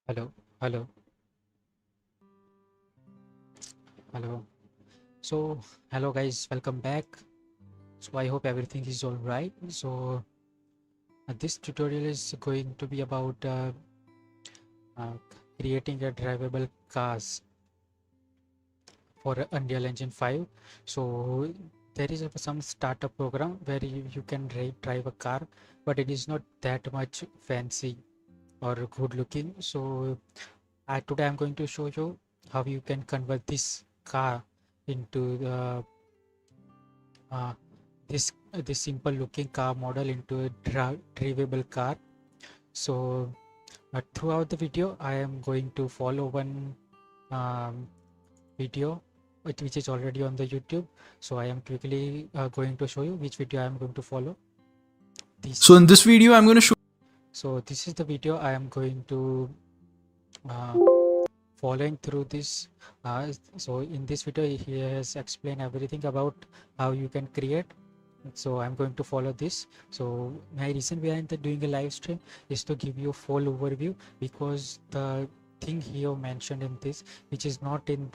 Hello, hello, hello. So, hello guys, welcome back. So, I hope everything is all right. So, this tutorial is going to be about uh, creating a drivable cars for Unreal Engine 5. So, there is some startup program where you can drive a car, but it is not that much fancy or good looking. So, today I'm going to show you how you can convert this car into the uh, this simple looking car model into a drivable car. So throughout the video I am going to follow one um, video which is already on the YouTube. So I am quickly going to show you which video I am going to follow. So This in this video, I'm going to show. so this is the video I am going to uh, following through this. So in this video he has explained everything about how you can create. So I'm going to follow this. So my reason behind the doing a live stream is to give you a full overview, because the thing here mentioned in this, which is not in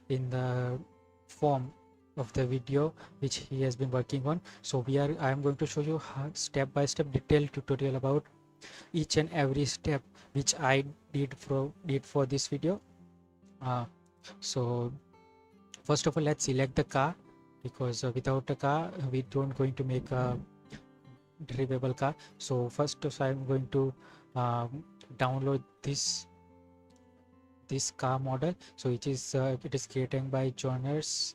the form of the video which he has been working on. So I am going to show you step by step detailed tutorial about each and every step which I did for this video. uh, so first of all, let's select the car, because without a car we don't going to make a drivable car. So first I'm going to download this car model. So it is created by joiners.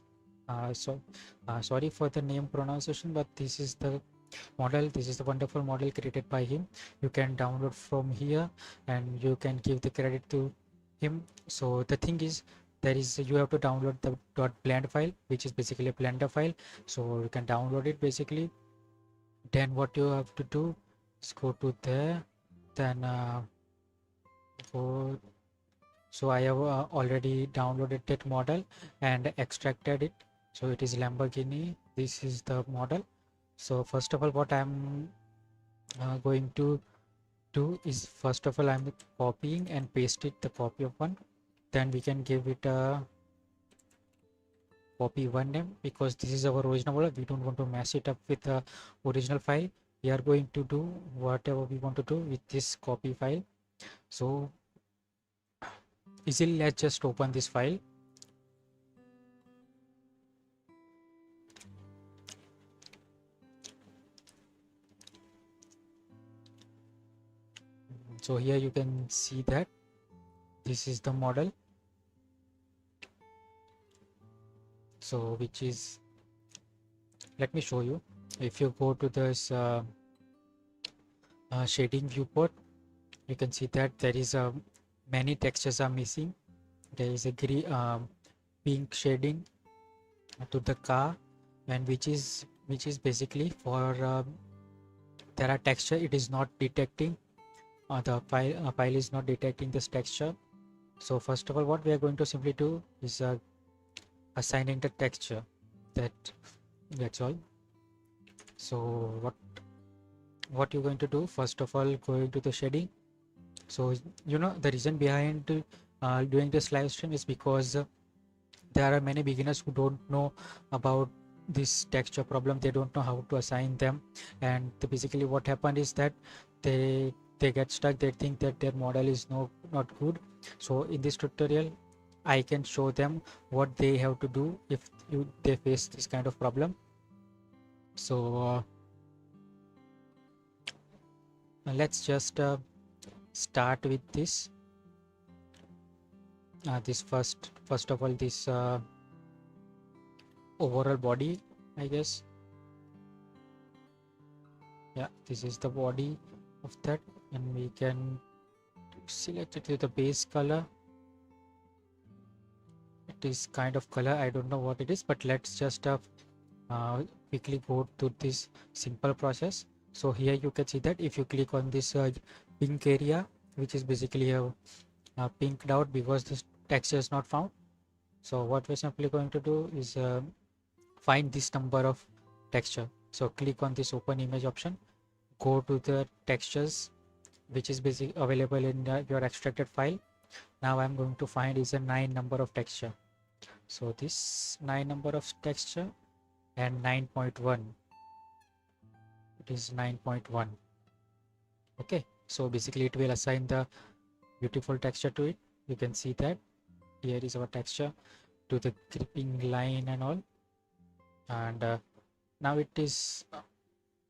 Sorry for the name pronunciation, but this is the model. This is the wonderful model created by him. You can download from here and you can give the credit to him. So the thing is, you have to download the .blend file, which is basically a blender file. So you can download it basically. Then what you have to do is go to there, then go. So I have already downloaded that model and extracted it. So it is Lamborghini. This is the model. So first of all, what I'm going to do is, first of all, I'm copying and paste it the copy of one. Then we can give it a copy one name, because this is our original model. We don't want to mess it up with the original file. We are going to do whatever we want to do with this copy file. So easily, let's just open this file. So here you can see that this is the model. So which is, let me show you. If you go to this shading viewport, you can see that there is many textures are missing. There is a green pink shading to the car, and which is basically for there are texture it is not detecting. The file is not detecting this texture. So first of all, what we are going to simply do is assigning the texture. That's all. So what you're going to do, first of all, go into the shading. So the reason behind doing this live stream is because there are many beginners who don't know about this texture problem. They don't know how to assign them, and basically what happened is that they get stuck. They think that their model is not good. So in this tutorial I can show them what they have to do if they face this kind of problem. So let's just start with this this first of all, this overall body, I guess. Yeah, this is the body of that, and we can select it with the base color. It is kind of color, I don't know what it is, but let's just quickly go to this simple process. So here you can see that if you click on this pink area, which is basically a pink dot because this texture is not found. So what we're simply going to do is find this number of texture. So click on this open image option, go to the textures, which is basically available in your extracted file. Now I'm going to find is a 9 number of texture. So this 9 number of texture and 9.1, it is 9.1. Okay, so basically it will assign the beautiful texture to it. You can see that here is our texture to the gripping line and all. And now it is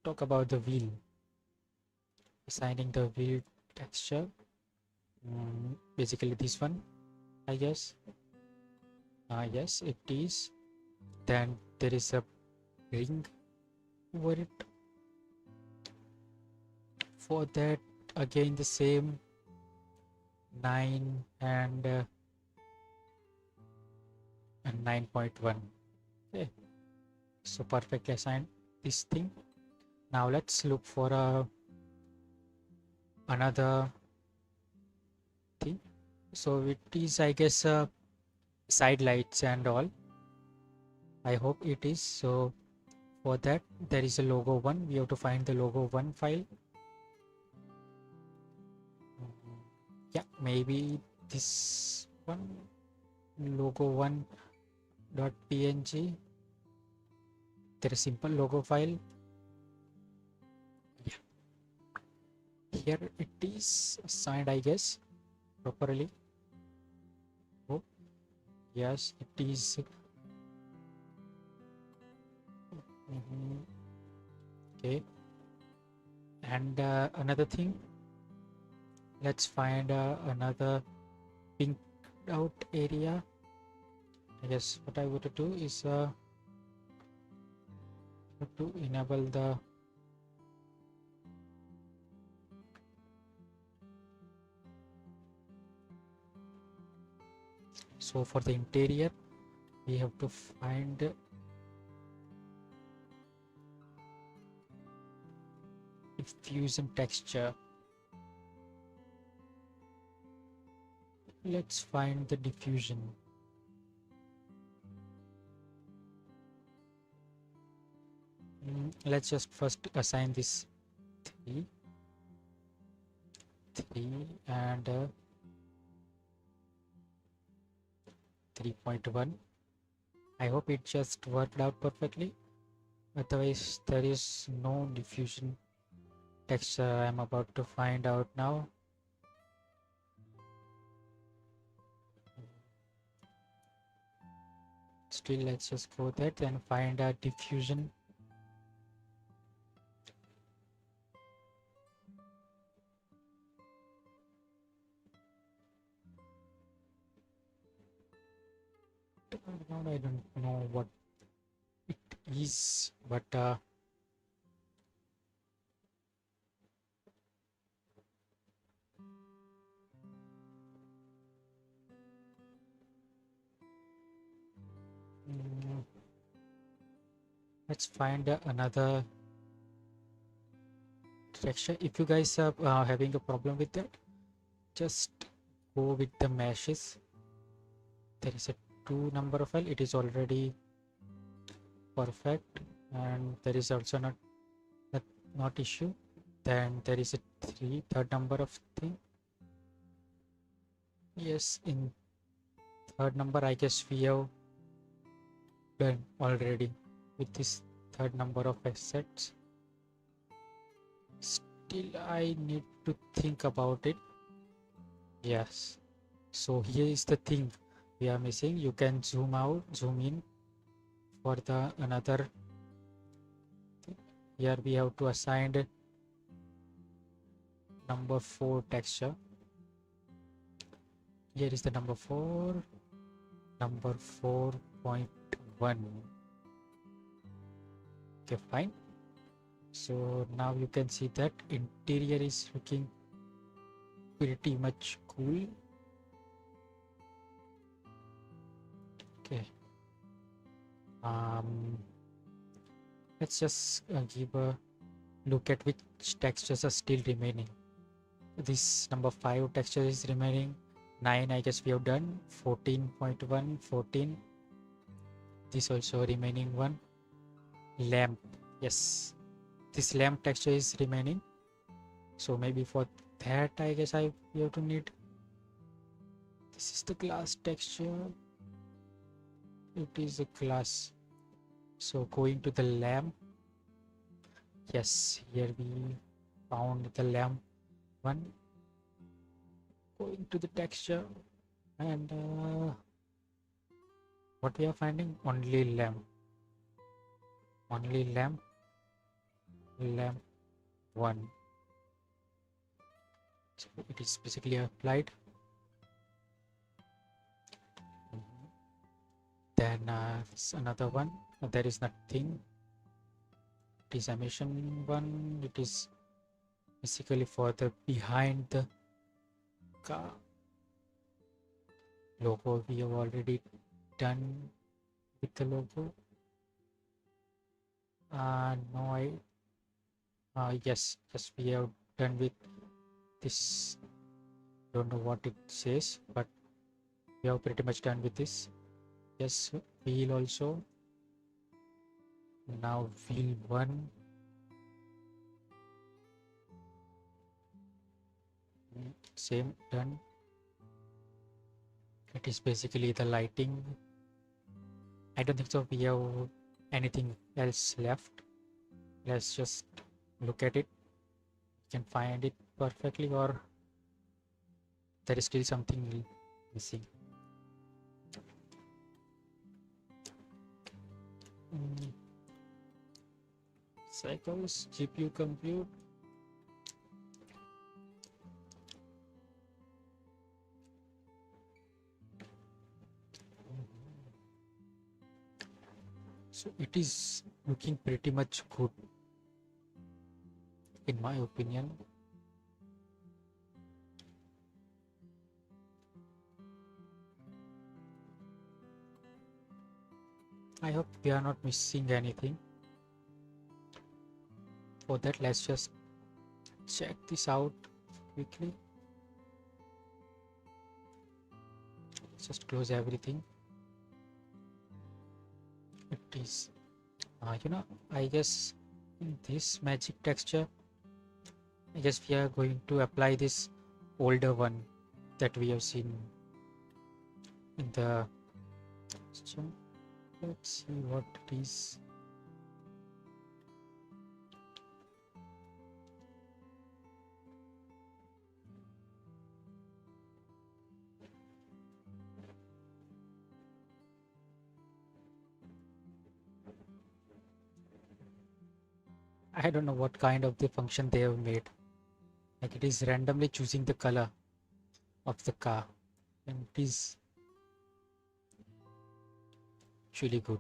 talk about the wheel, assigning the wheel texture. Basically this one, I guess. Yes, it is. Then there is a ring over it. For that, again the same 9 and 9.1. Okay, so perfectly assigned this thing. Now let's look for another thing. So it is, I guess, side lights and all. I hope it is. So for that, there is a logo 1. We have to find the logo 1 file. Yeah, maybe this one, logo 1.png. There is simple logo file. Yeah, here it is assigned, I guess, properly. Oh, yes, it is. Okay, and another thing, let's find another pinked out area. I guess what I want to do is to enable the so for the interior we have to find diffusion texture. Let's find the diffusion. Let's just first assign this 3 and 3.1. I hope it just worked out perfectly. Otherwise, there is no diffusion texture. I'm about to find out now. Still, let's just go that and find a diffusion. I don't know what it is, but let's find another texture. If you guys are having a problem with that, just go with the meshes. There is a 2 number of file. It is already perfect, and there is also not issue. Then there is a third number of thing. Yes, in third number I guess we have done already with this third number of assets. Still I need to think about it. Yes, so here is the thing we are missing. You can zoom out, zoom in for the another. Here we have to assign number 4 texture. Here is the number 4, number 4.1. Okay, fine. So now you can see that interior is looking pretty much cool. Okay, let's just give a look at which textures are still remaining. This number 5 texture is remaining. 9 I guess we have done. 14.1, 14. This also remaining one. Lamp, yes, this lamp texture is remaining. So maybe for that I guess we have to need. This is the glass texture. It is a glass. So going to the lamp. Yes, here we found the lamp one. Going to the texture, and what we are finding? Only lamp. Only lamp. Lamp one. So it is basically applied. Then it's another one. There is nothing. It is emission one. It is basically for the behind the car. Logo we have already done with the logo. No, yes, we have done with this. Don't know what it says, but we have pretty much done with this. Yes, wheel also. Now wheel one. Same, done. It is basically the lighting. I don't think so we have anything else left. Let's just look at it. You can find it perfectly, or there is still something missing. Cycles, GPU compute. So it is looking pretty much good in my opinion. I hope we are not missing anything. For that, let's just check this out quickly. Just close everything. It is, I guess in this magic texture, I guess we are going to apply this older one that we have seen in the. So let's see what it is. I don't know what kind of the function they have made. Like it is randomly choosing the color of the car, and it is actually good.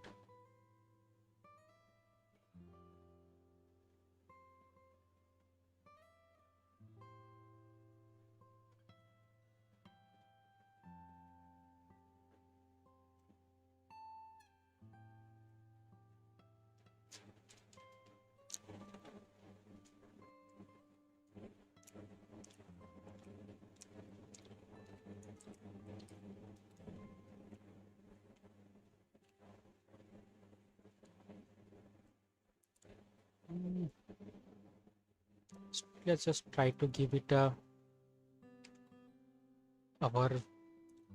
Let's just try to give it our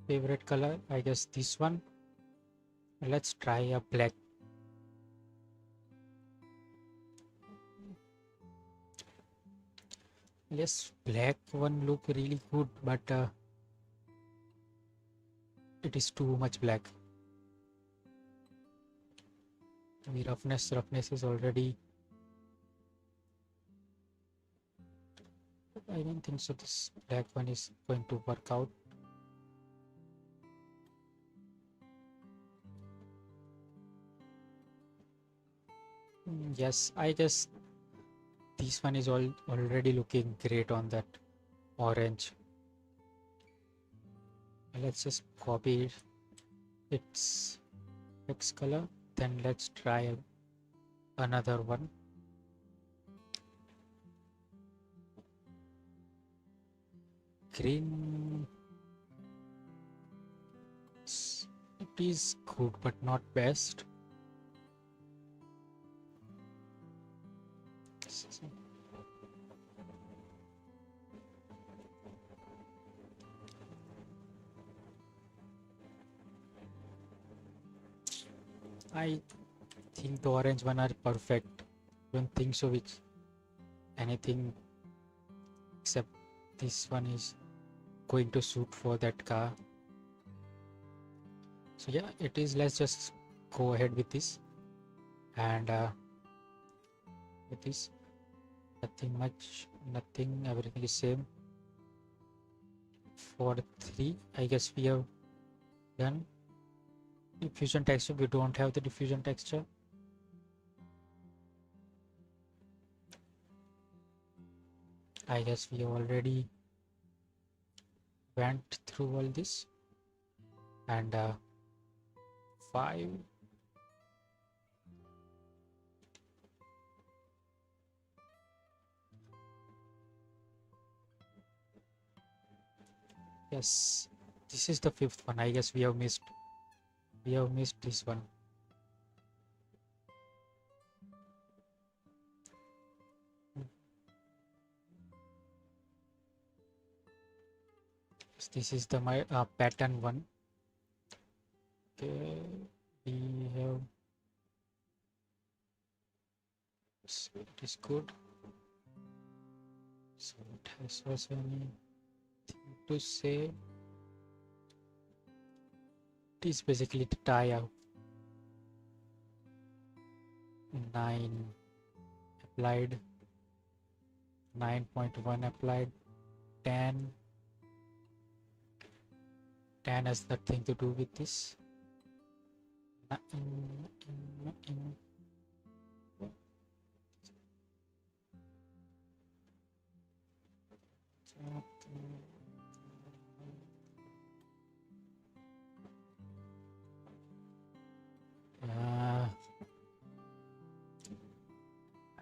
favorite color. I guess this one. Let's try a black. Yes, black one look really good, but it is too much black. The roughness is already. I don't think so. This black one is going to work out. Yes, I guess this one is already looking great on that orange. Let's just copy its next color. Then let's try another one. Green. It is good, but not best. I think the orange one are perfect. Don't think so which anything except this one is going to suit for that car. So yeah, it is. Let's just go ahead with this. And with this, nothing much, nothing, everything is same. For 3, I guess we have done. Diffusion texture, we don't have the diffusion texture. I guess we already went through all this. And 5, yes, this is the 5th one. I guess we have missed this one. This is the my pattern one. Okay, we have, so it is good. So it has also anything to say. It is basically the tie out. 9 applied, 9.1 applied, 10 has nothing to do with this.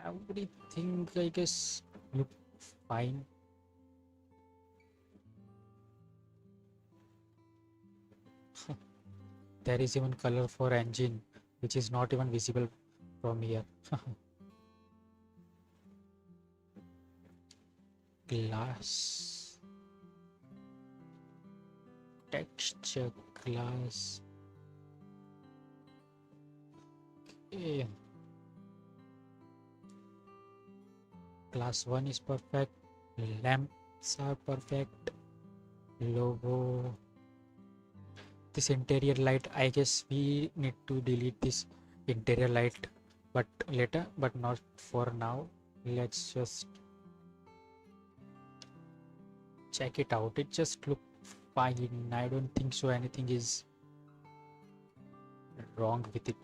Everything I guess look fine. There is even color for engine which is not even visible from here. Glass texture, glass. Okay. Class 1 is perfect, lamps are perfect, logo. This interior light, I guess we need to delete this interior light but later, but not for now. Let's just check it out. It just looks fine. I don't think so anything is wrong with it.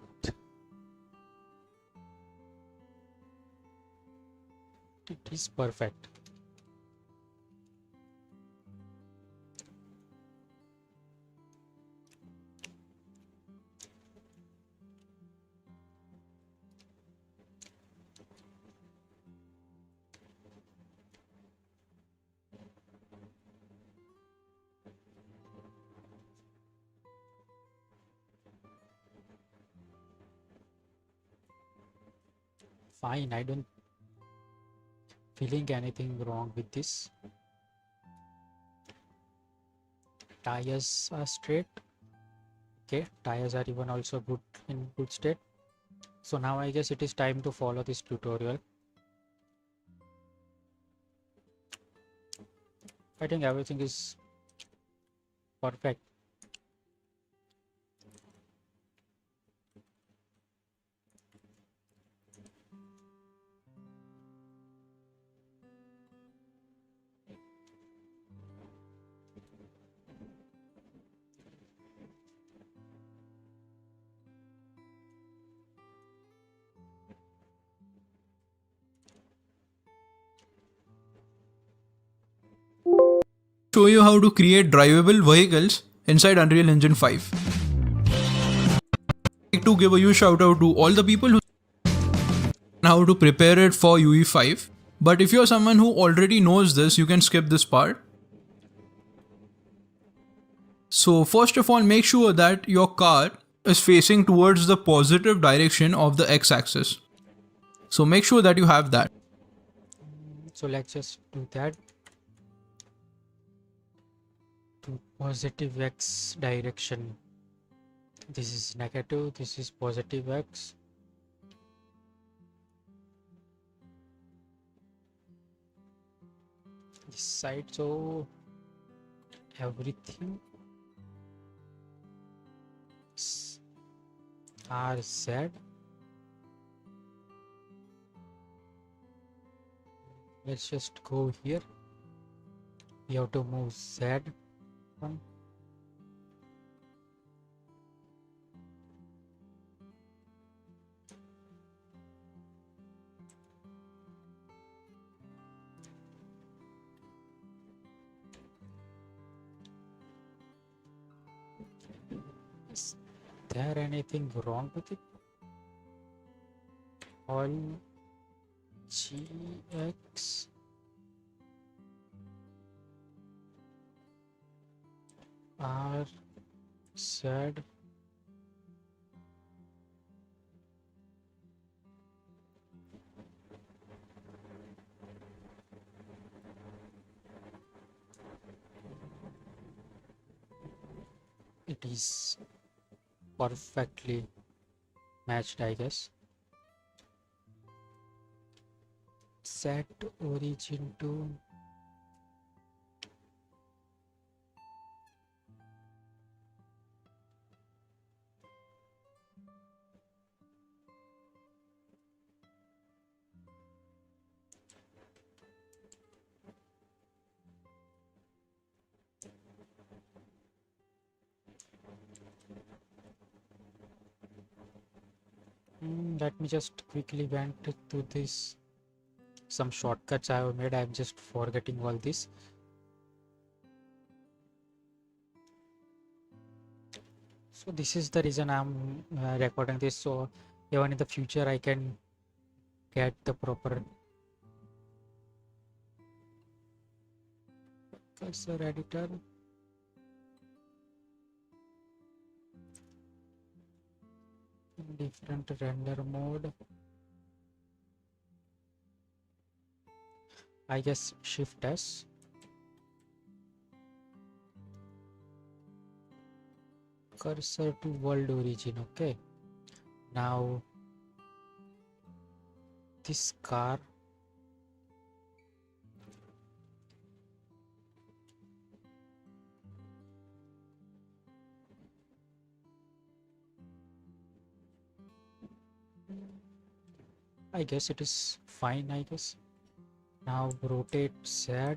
It is perfect. Fine, I don't feeling anything wrong with this. Tires are straight. Okay, tires are even also good in good state. So now I guess it is time to follow this tutorial. I think everything is perfect. Show you how to create drivable vehicles inside Unreal Engine 5. I'd like to give a huge shout out to all the people who know how to prepare it for UE5. But if you're someone who already knows this, you can skip this part. So first of all, make sure that your car is facing towards the positive direction of the x-axis. So make sure that you have that. So let's just do that. To positive x direction. This is negative, this is positive x. This side, so everything are z. Let's just go here. We have to move z one. Is there anything wrong with it? All gx r z. It is perfectly matched, I guess. Set origin to let me just quickly went to this. Some shortcuts I have made. I'm just forgetting all this. So this is the reason I'm recording this, so even in the future I can get the proper cursor editor. Different render mode. I guess Shift S. Cursor to world origin. Okay. Now this car. I guess it is fine, I guess. Now rotate Z.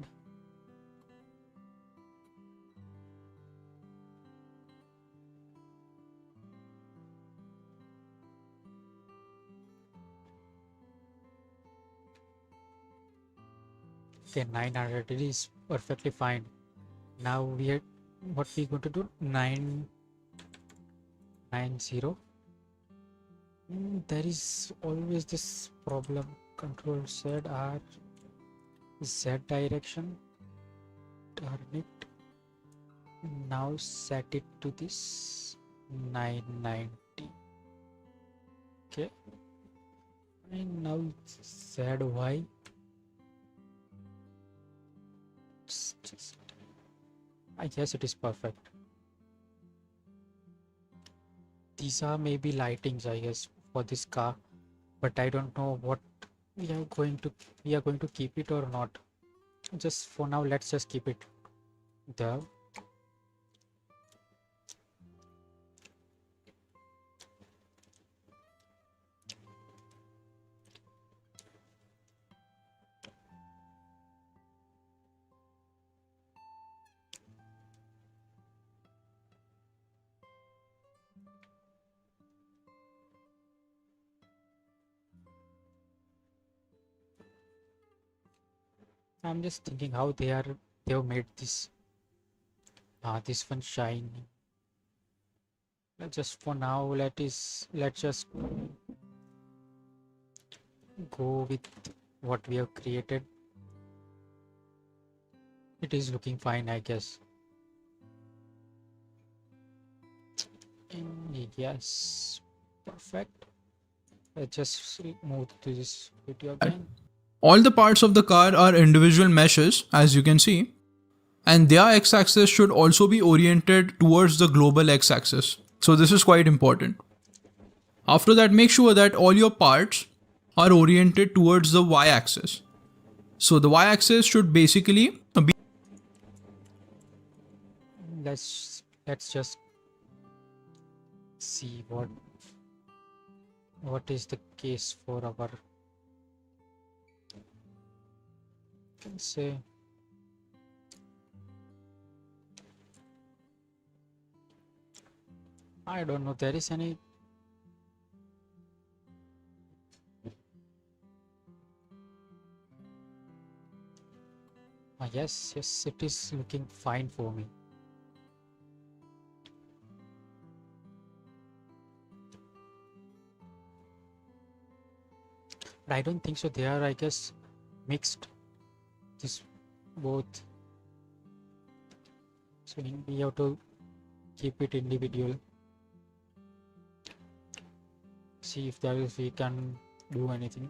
Okay, 900, it is perfectly fine. Now we are, what we going to do? 990. There is always this problem. Control Z R Z direction. Turn it. Now set it to this 990. Okay. And now ZY. Just, I guess it is perfect. These are maybe lightings, I guess, for this car, but I don't know what we are going to keep it or not. Just for now, let's just keep it there. I'm just thinking how they've made this this one shine. Just for now, let's just go with what we have created. It is looking fine, I guess. Yes, perfect. Let's just move to this video again. All the parts of the car are individual meshes, as you can see, and their x-axis should also be oriented towards the global x-axis. So this is quite important. After that, make sure that all your parts are oriented towards the y-axis. So the y-axis should basically be Let's just see what is the case for our, can say, I don't know, there is any. Yes, it is looking fine for me. But I don't think so. They are, I guess, mixed. This both. So we have to keep it individual. See if there is we can do anything.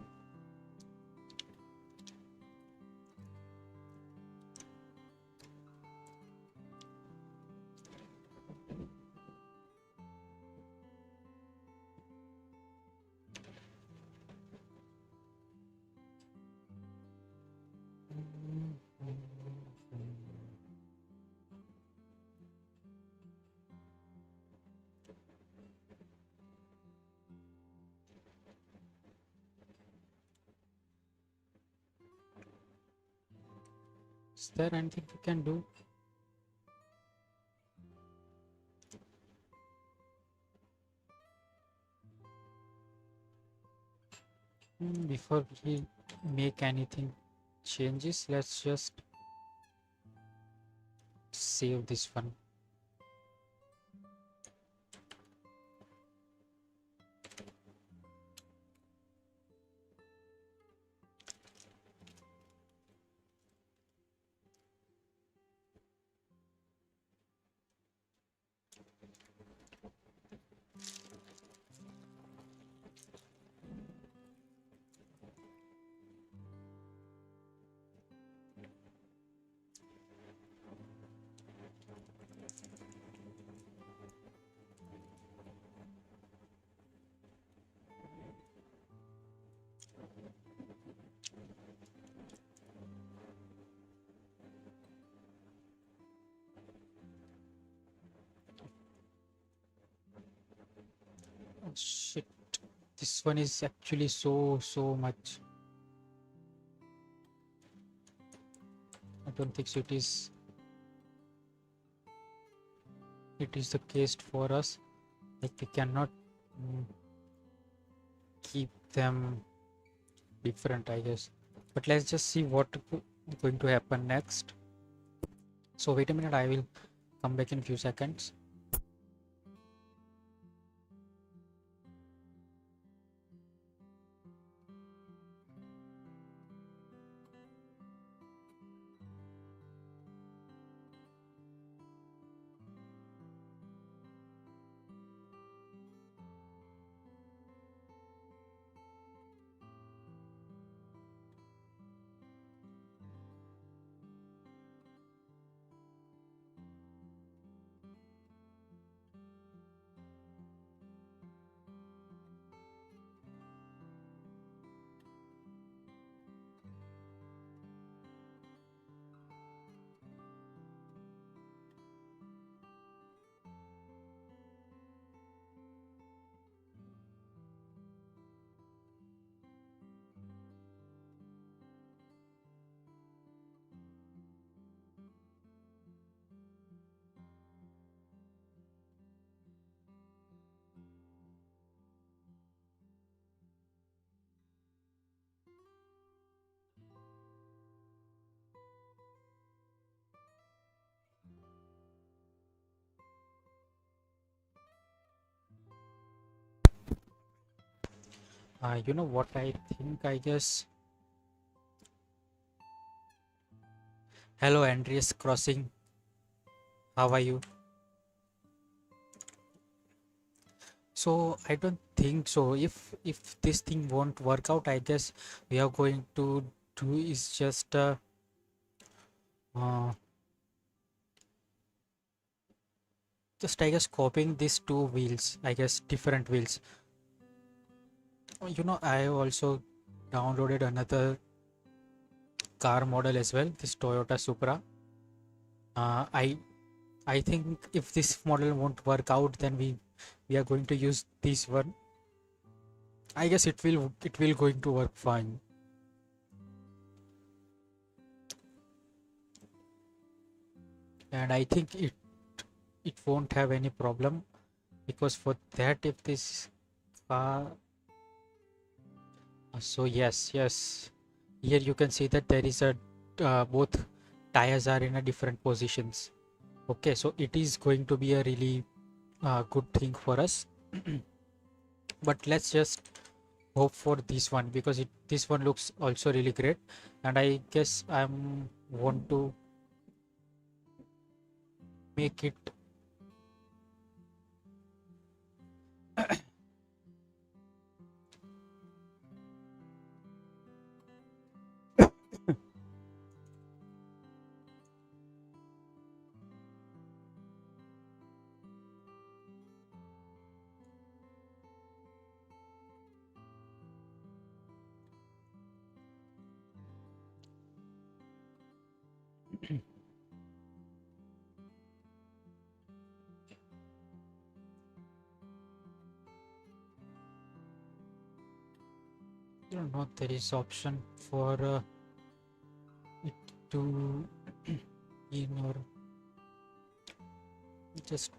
Is there anything we can do? Before we make anything changes, let's just save this one. Oh, shit, this one is actually so much. I don't think so it is the case for us. Like we cannot keep them different, I guess. But let's just see what going to happen next. So wait a minute, I will come back in a few seconds. You know what I think, I guess. Hello, Andreas Crossing. How are you? So I don't think so. If this thing won't work out, I guess we are going to do is just uh, just I guess copying these two wheels, I guess different wheels. I also downloaded another car model as well, this Toyota Supra. uh, i I think if this model won't work out, then we are going to use this one. I guess it will going to work fine. And I think it won't have any problem, because for that, if this car so yes, here you can see that there is a both tires are in a different positions. Okay, so it is going to be a really good thing for us. But let's just hope for this one, because this one looks also really great. And I guess I'm want to make it I don't know, there is option for it to in, or just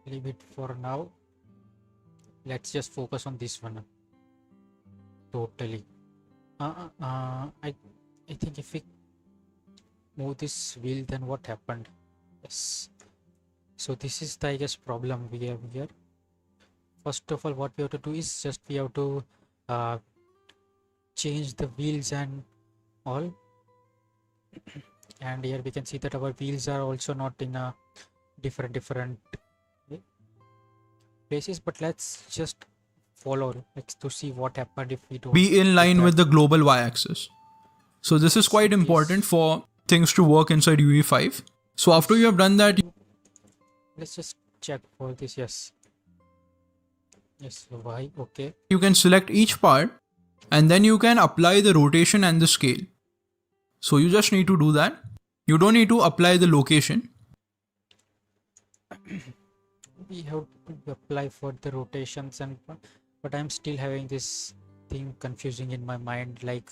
leave it for now. Let's just focus on this one totally. I think if we move this wheel, then what happened? Yes. So this is the, I guess, problem we have here. First of all, what we have to do is just we have to uh, change the wheels and all. And here we can see that our wheels are also not in a different places. But let's just follow to see what happened if we don't Be in do line that. with the global y-axis. So this is So quite important for things to work inside UE5. So after you have done that, let's just check for this. Yes, why? Okay. you can select each part and then you can apply the rotation and the scale. So you just need to do that. You don't need to apply the location. We have to apply for the rotations, and but I'm still having this thing confusing in my mind. Like,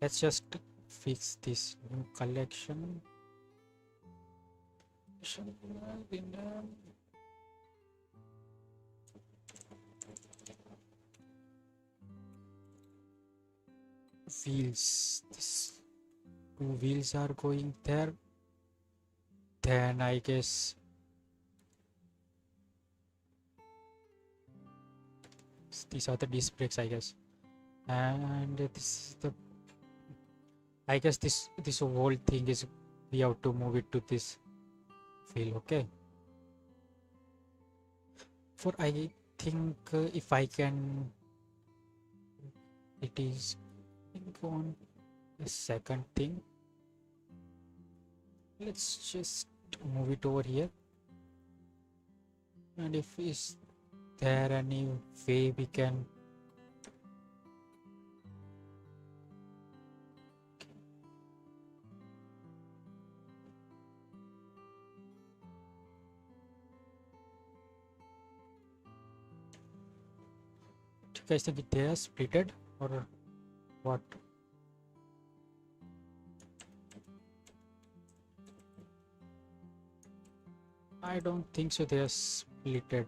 let's just fix this new collection. Wheels. This two wheels are going there. Then I guess these are the disc brakes, I guess. And this is the, I guess this whole thing is, we have to move it to this wheel. Okay. For I think if I can, it is on the second thing. Let's just move it over here. And if is there any way we can do you guys think they are splitted or what? I don't think so, they are splitted.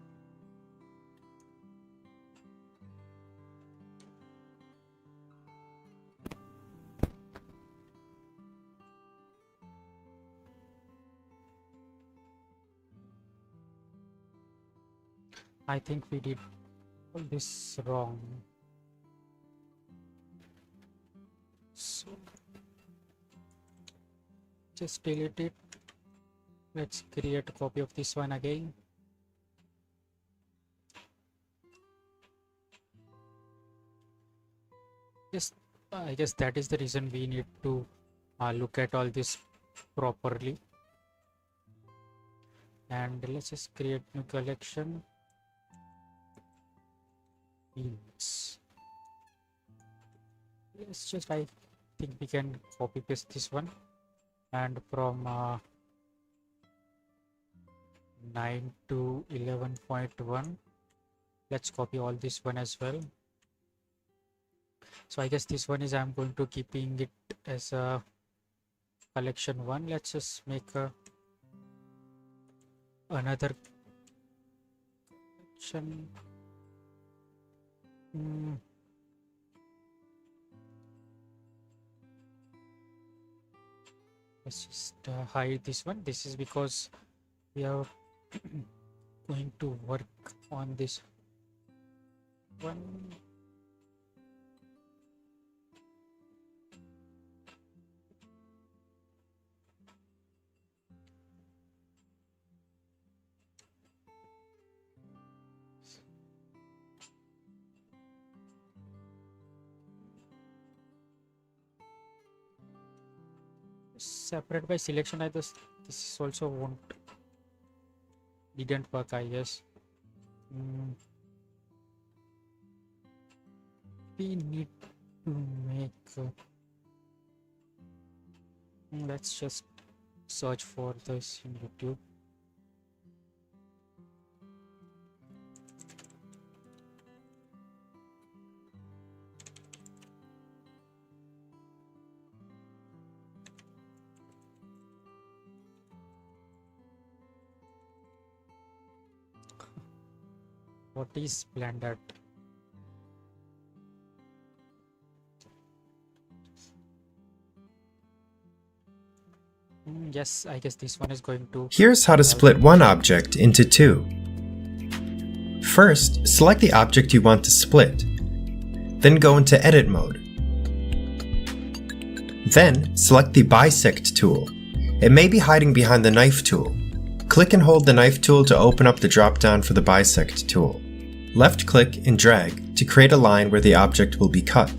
I think we did all this wrong. So just delete it. Let's create a copy of this one again. Yes, I guess that is the reason we need to look at all this properly. and let's just create new collection. Beans. Let's just, I think we can copy paste this one, and from 9 to 11.1 let's copy all this one as well. So I guess this one is, I'm going to keeping it as a collection 1. Let's just make another collection. Let's just hide this one. This is because we are going to work on this one. Separate by selection, I guess this is also didn't work, I guess. We need to make let's just search for this in YouTube. What is blended? Yes, I guess this one is going to... Here's how to split one object into two. First, select the object you want to split. Then go into Edit mode. Then, select the Bisect tool. It may be hiding behind the Knife tool. Click and hold the Knife tool to open up the drop-down for the Bisect tool. Left-click and drag to create a line where the object will be cut.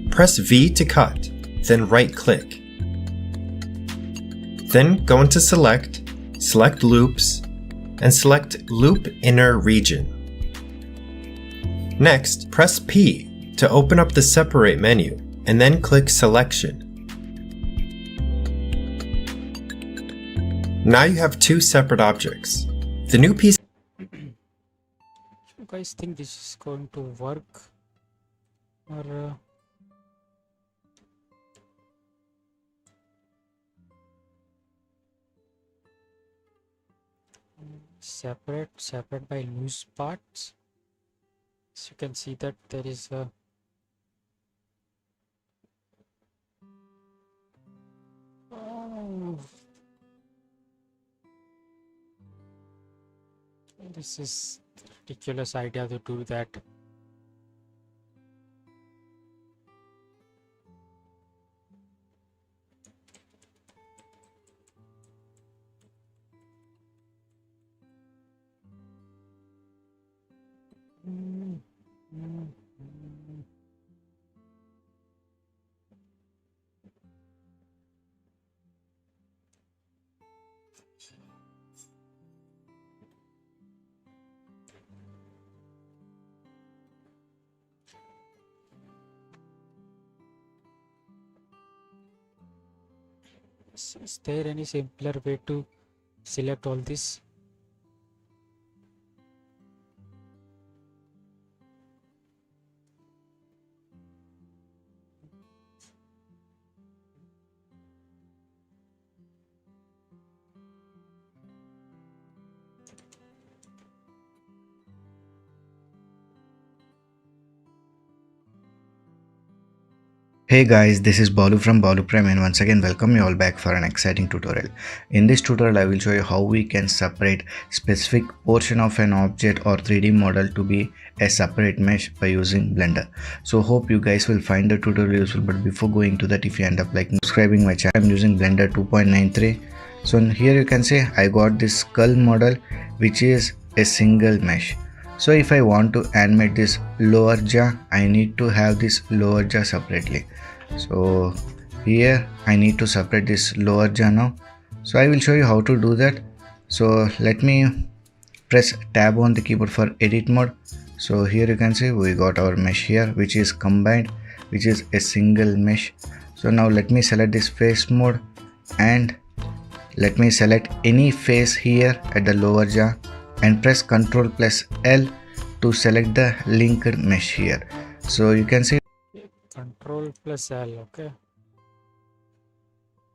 Press V to cut, then right-click. Then go into Select, select Loops, and select Loop Inner Region. Next, press P to open up the Separate menu, and then click Selection. Now you have two separate objects. The new piece... You guys think this is going to work? Or... separate by loose parts. So you can see that there is a this is ridiculous idea to do that. Is there any simpler way to select all this? Hey guys, this is Balu from Balu Prime, and once again welcome you all back for an exciting tutorial. In this tutorial I will show you how we can separate specific portion of an object or 3D model to be a separate mesh by using Blender. So hope you guys will find the tutorial useful, but before going to that, if you end up like subscribing my channel, I'm using Blender 2.93. So here you can see I got this skull model which is a single mesh. So if I want to animate this lower jaw, I need to have this lower jaw separately. So here I need to separate this lower jaw now. So I will show you how to do that. So let me press tab on the keyboard for edit mode. So here you can see we got our mesh here, which is combined, which is a single mesh. So now let me select this face mode and let me select any face here at the lower jaw and press Ctrl plus L to select the linked mesh here. So you can see Control plus L. Okay.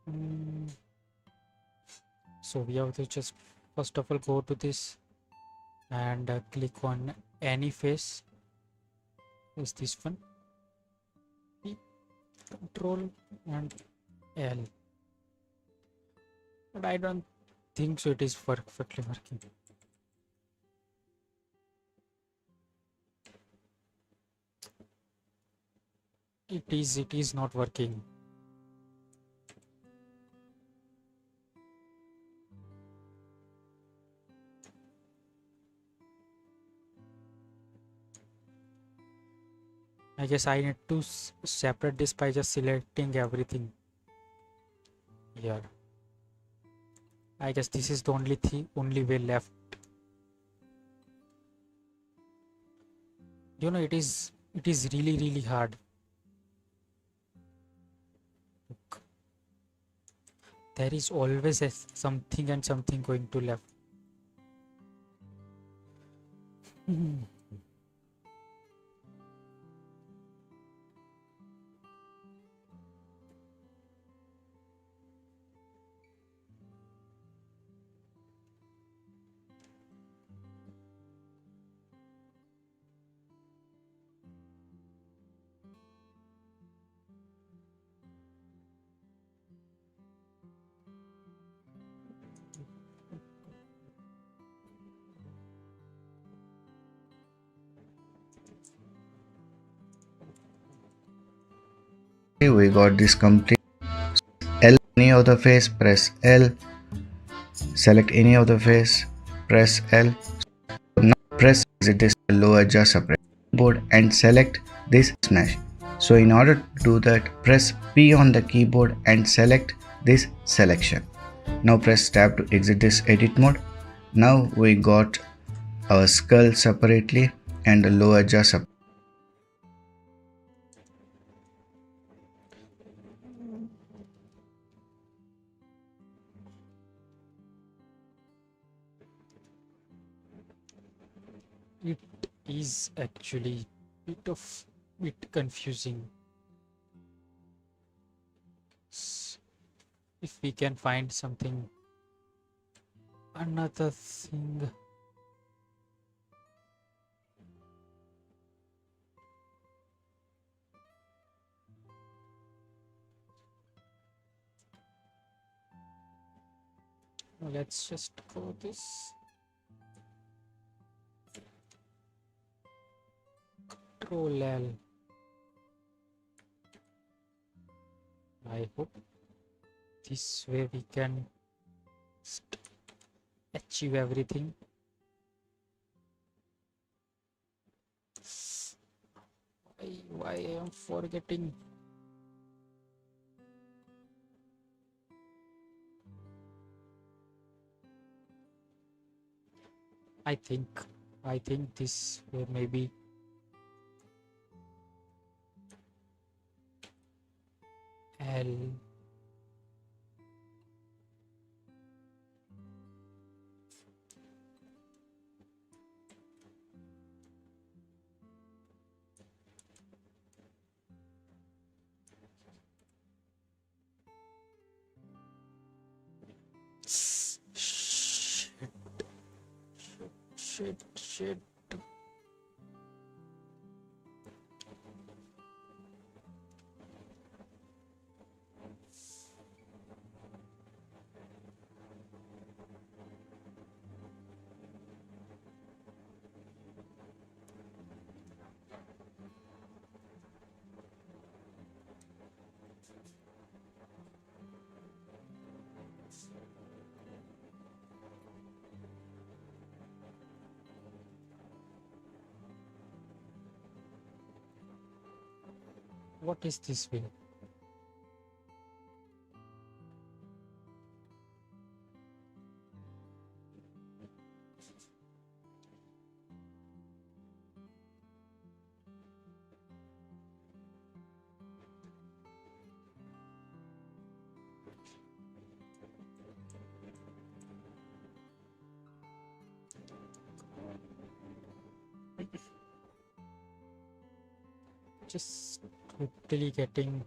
Mm, so we have to just first of all go to this and click on any face. Is this one? Control and L. But I don't think so. It is perfectly working. It is not working. I guess I need to separate this by just selecting everything here. I guess this is the only way left. You know, it is really hard. Look, there is always something and something going to left. we got this complete. L any of the face, press L. Select any of the face, press L. Now press exit this lower jaw separate board and select this mesh. So in order to do that, press P on the keyboard and select this selection. Now press tab to exit this edit mode. Now we got our skull separately and the lower jaw separately. It is actually bit confusing. If we can find something, another thing. Let's just go this. Control L. I hope this way we can achieve everything. Why I am forgetting? I think this way maybe. L. Shit, shit. What is this way? just totally getting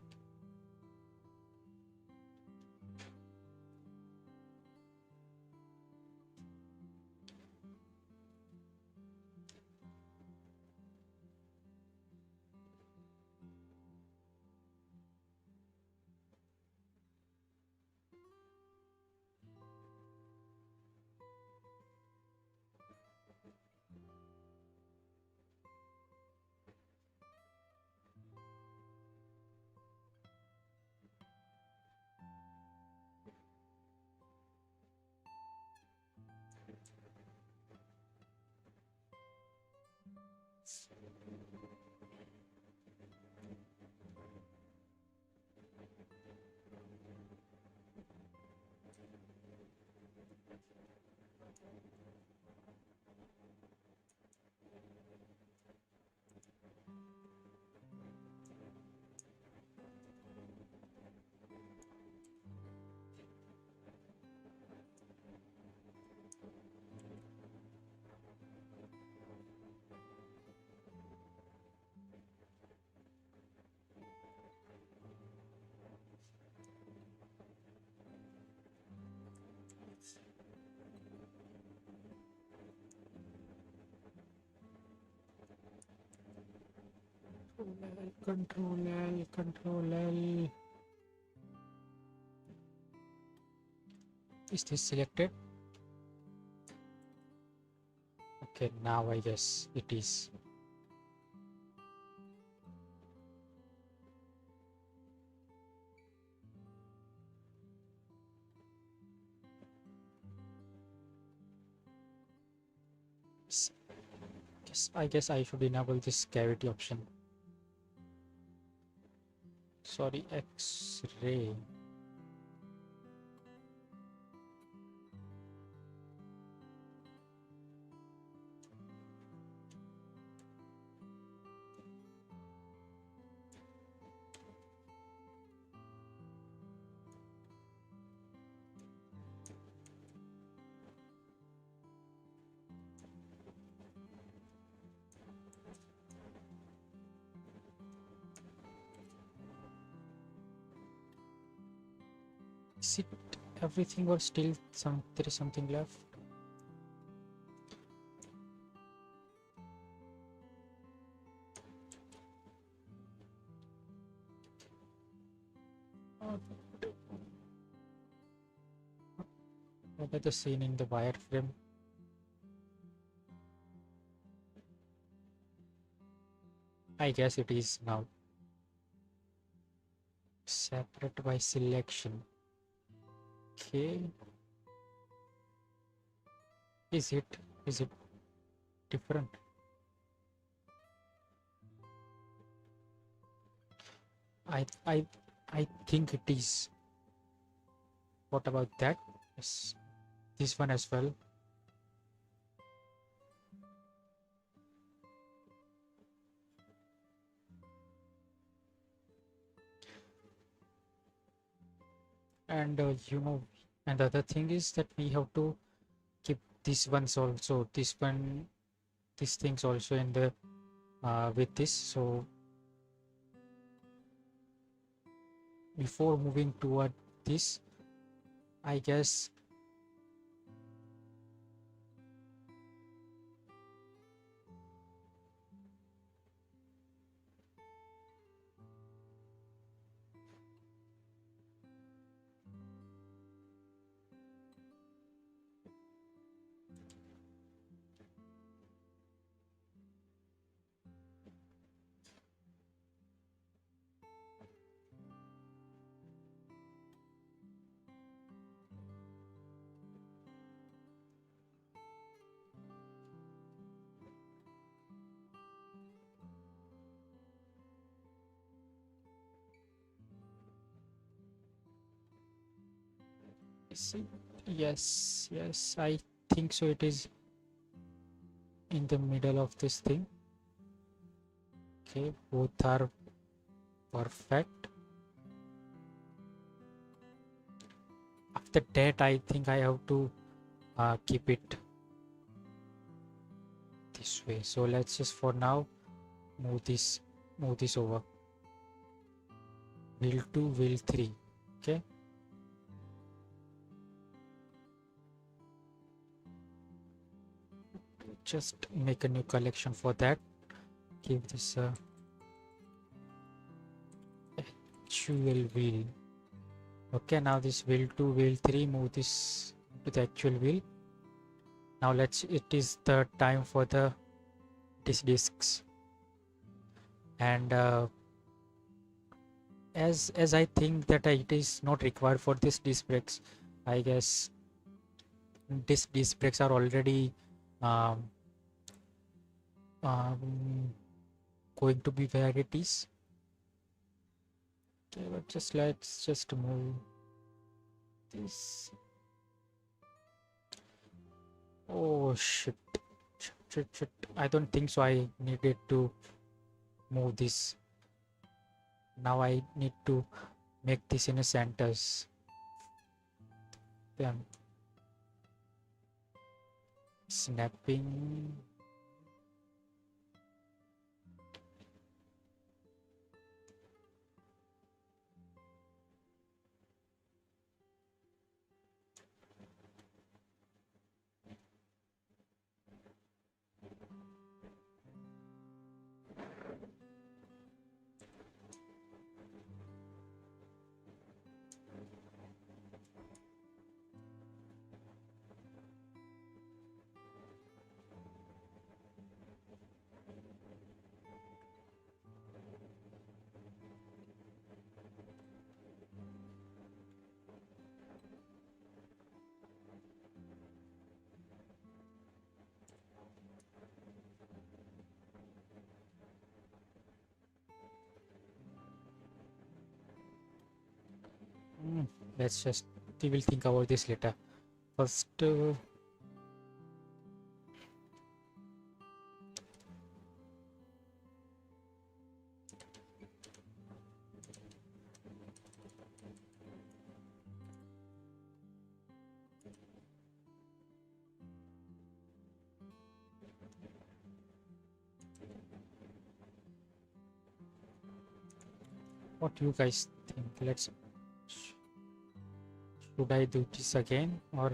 control L. Is this selected? Okay, now I guess it is. I guess I should enable this cavity option. Sorry, X-ray. Is it everything or still there is something left? What about the scene in the wireframe? I guess it is now. Separate by selection. Okay. Is it different? I think it is. What about that? Yes. This one as well. And and the other thing is that we have to keep these ones also, these things also in the with this. So before moving toward this, I guess yes, I think so. It is in the middle of this thing. Okay, both are perfect. After that, I think I have to keep it this way. So let's just for now move this move this over. Wheel 2, wheel 3. Okay. Just make a new collection for that. Give this a actual wheel. Okay, now this wheel 2, wheel 3, move this to the actual wheel. Now it is the time for these discs. And as I think that it is not required for this disc brakes, I guess this disc brakes are already um, um, going to be where it is. Okay, but let's just move this. Oh shit. Shit. I don't think so. I needed to move this. Now I need to make this in a centers. Then snapping. Let's just we will think about this later. First, what you guys think? Should I do this again or?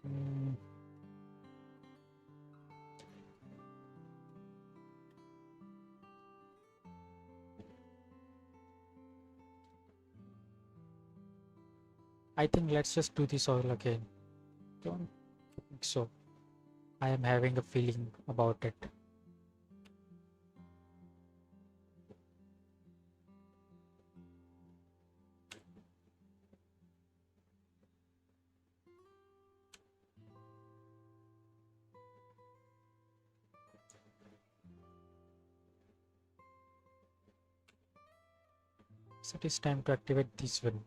Mm, I think let's just do this all again. Don't think so. I am having a feeling about it. So it is time to activate this one.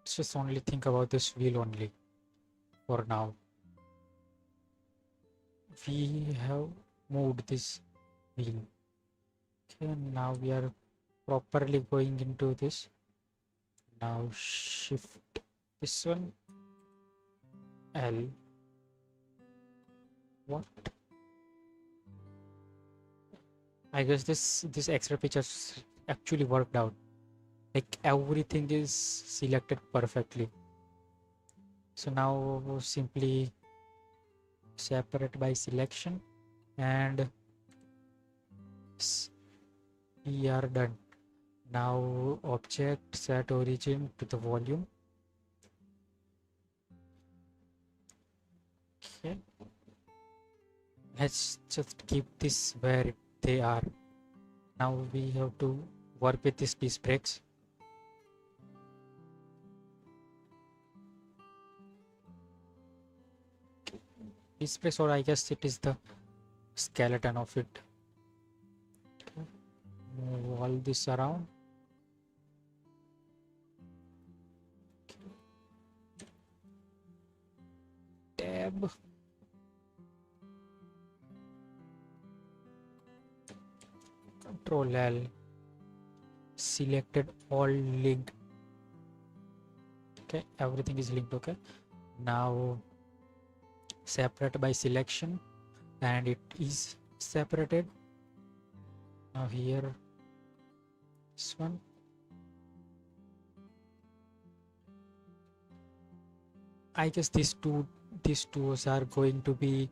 Let's just only think about this wheel only for now. We have moved this wheel. Okay, now we are properly going into this. Now shift this one. L. What? I guess this extra features actually worked out. Like everything is selected perfectly. So now simply separate by selection and we are done. Now object set origin to the volume. Okay. Let's just keep this where they are. Now we have to work with these disc brakes. Disc brakes, or I guess it is the skeleton of it. Okay. Move all this around. Okay. Tab. Control L. Selected all linked. Okay, everything is linked. Okay, now separate by selection, and it is separated. Now here, this one. I guess these two are going to be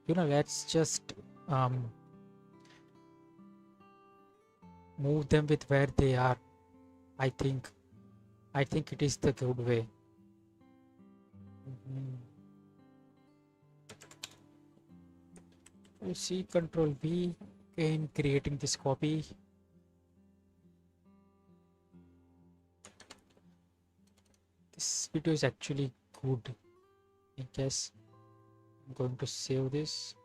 let's just move them with where they are. I think it is the good way. You see, Control V in creating this copy. This video is actually good. I guess I'm going to save this.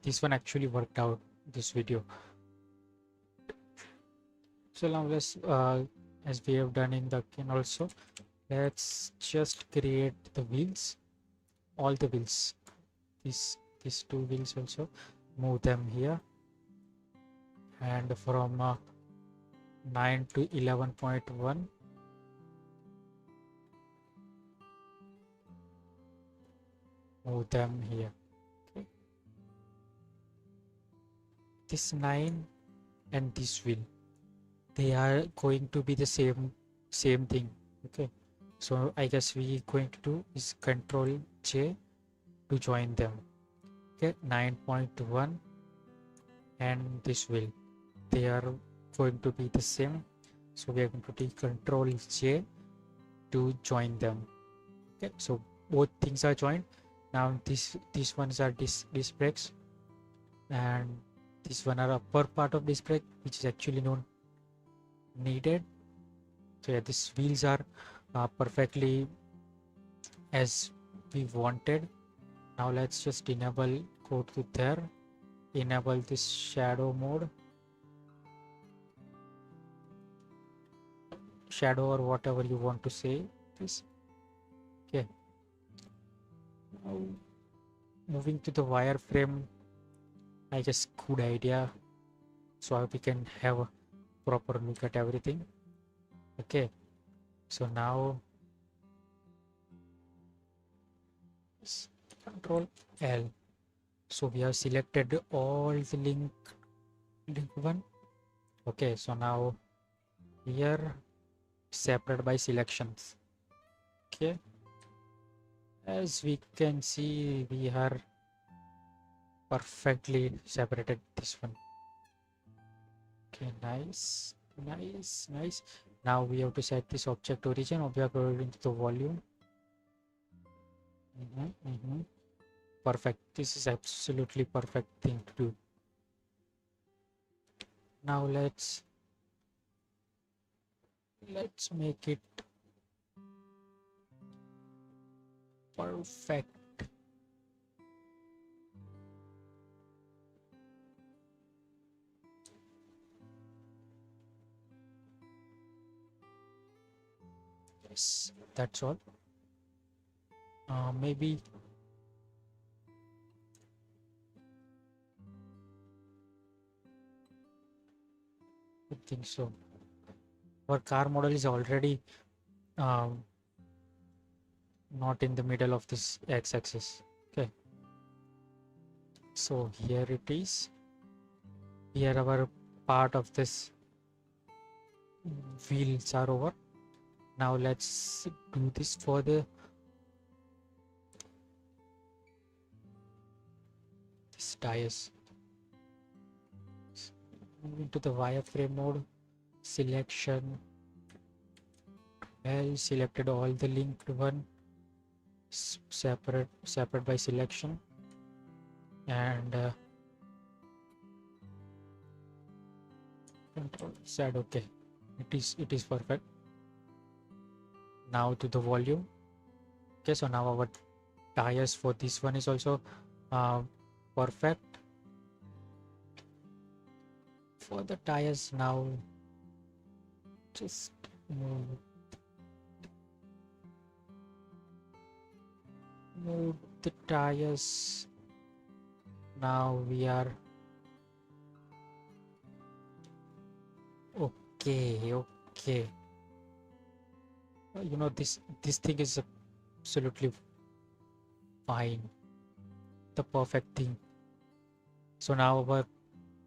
This one actually worked out, this video. So now let's as we have done in the can also, let's just create the wheels, all the wheels, these two wheels also, move them here, and from 9 to 11.1, move them here. Okay, this 9 and this wheel, they are going to be the same thing. Okay, so I guess we going to do is Control J to join them. Okay, 9.1 and this wheel, they are going to be the same, so we are going to take Control J to join them. Okay, so both things are joined. Now these ones are disc brakes, and this one are upper part of disc brake, which is actually not needed. So yeah, these wheels are perfectly as we wanted. Now let's just enable, go to there, enable this shadow mode, shadow or whatever you want to say this. Okay, now moving to the wireframe, I guess good idea, so we can have a proper look at everything. Okay, so now Control L, so we have selected all the link one. Okay, so now here separate by selections. Okay, as we can see, we are perfectly separated this one. Okay, nice. Now we have to set this object origin, object according to the volume. Perfect. This is absolutely perfect thing to do. Now let's make it perfect. Yes, that's all. Maybe think so. Our car model is already um, not in the middle of this x-axis. Okay, so here it is. Here our part of this wheels are over. Now let's do this for the this tires. Move into the wireframe mode, selection. Well, selected all the linked one, separate by selection, and control Z. Okay, it is perfect. Now to the volume. Okay, so now our tires for this one is also perfect. For the tires now, just move the tires. Now we are okay. You know, this thing is absolutely fine, the perfect thing. So now our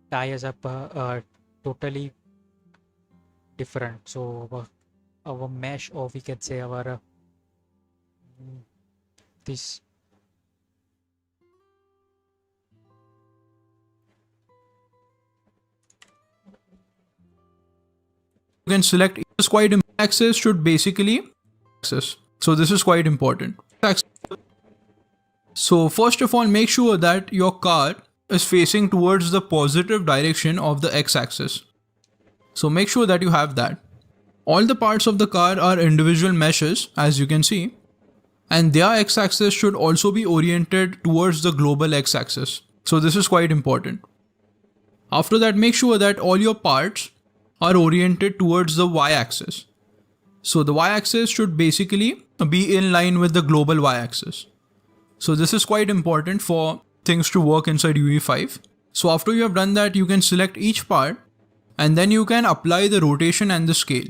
tires are totally different. So our mesh, or we can say our this You can select is quite access should basically access. So this is quite important. So first of all, make sure that your car is facing towards the positive direction of the x-axis. So make sure that you have that. All the parts of the car are individual meshes, as you can see, and their x-axis should also be oriented towards the global x-axis. So this is quite important. After that, make sure that all your parts are oriented towards the y-axis. So the y-axis should basically be in line with the global y-axis. So this is quite important for things to work inside UE5. So after you have done that, you can select each part and then you can apply the rotation and the scale.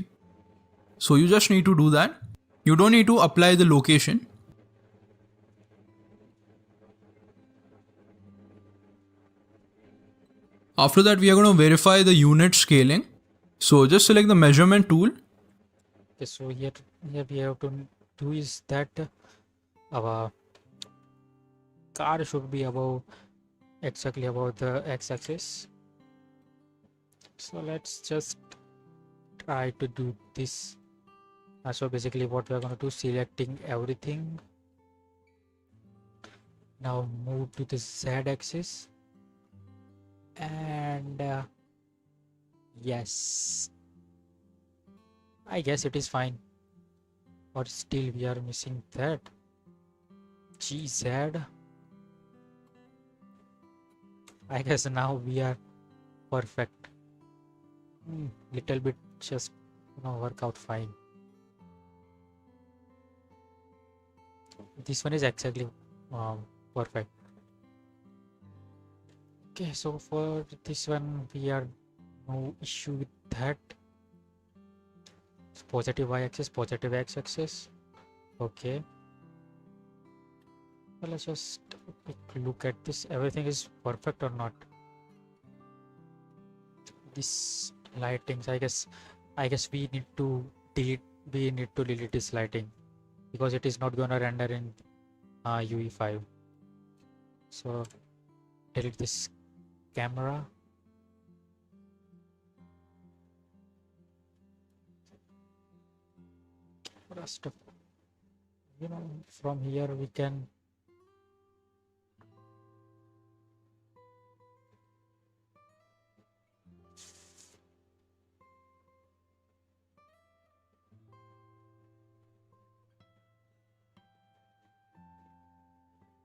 So you just need to do that. You don't need to apply the location. After that, we are going to verify the unit scaling. So just select the measurement tool. Okay, so here we have to do is that our car should be exactly above the x-axis. So let's just try to do this. So basically what we are going to do, selecting everything. Now move to the z-axis, and yes, I guess it is fine, but still we are missing that GZ. I guess now we are perfect. Little bit just work out fine. This one is exactly perfect. Okay, so for this one we are no issue with that. It's positive y-axis, positive x-axis. Okay, well, let's just look at this. Everything is perfect or not? This lightings, I guess we need to delete this lighting because it is not gonna render in UE5. So delete this camera. Rest of, from here we can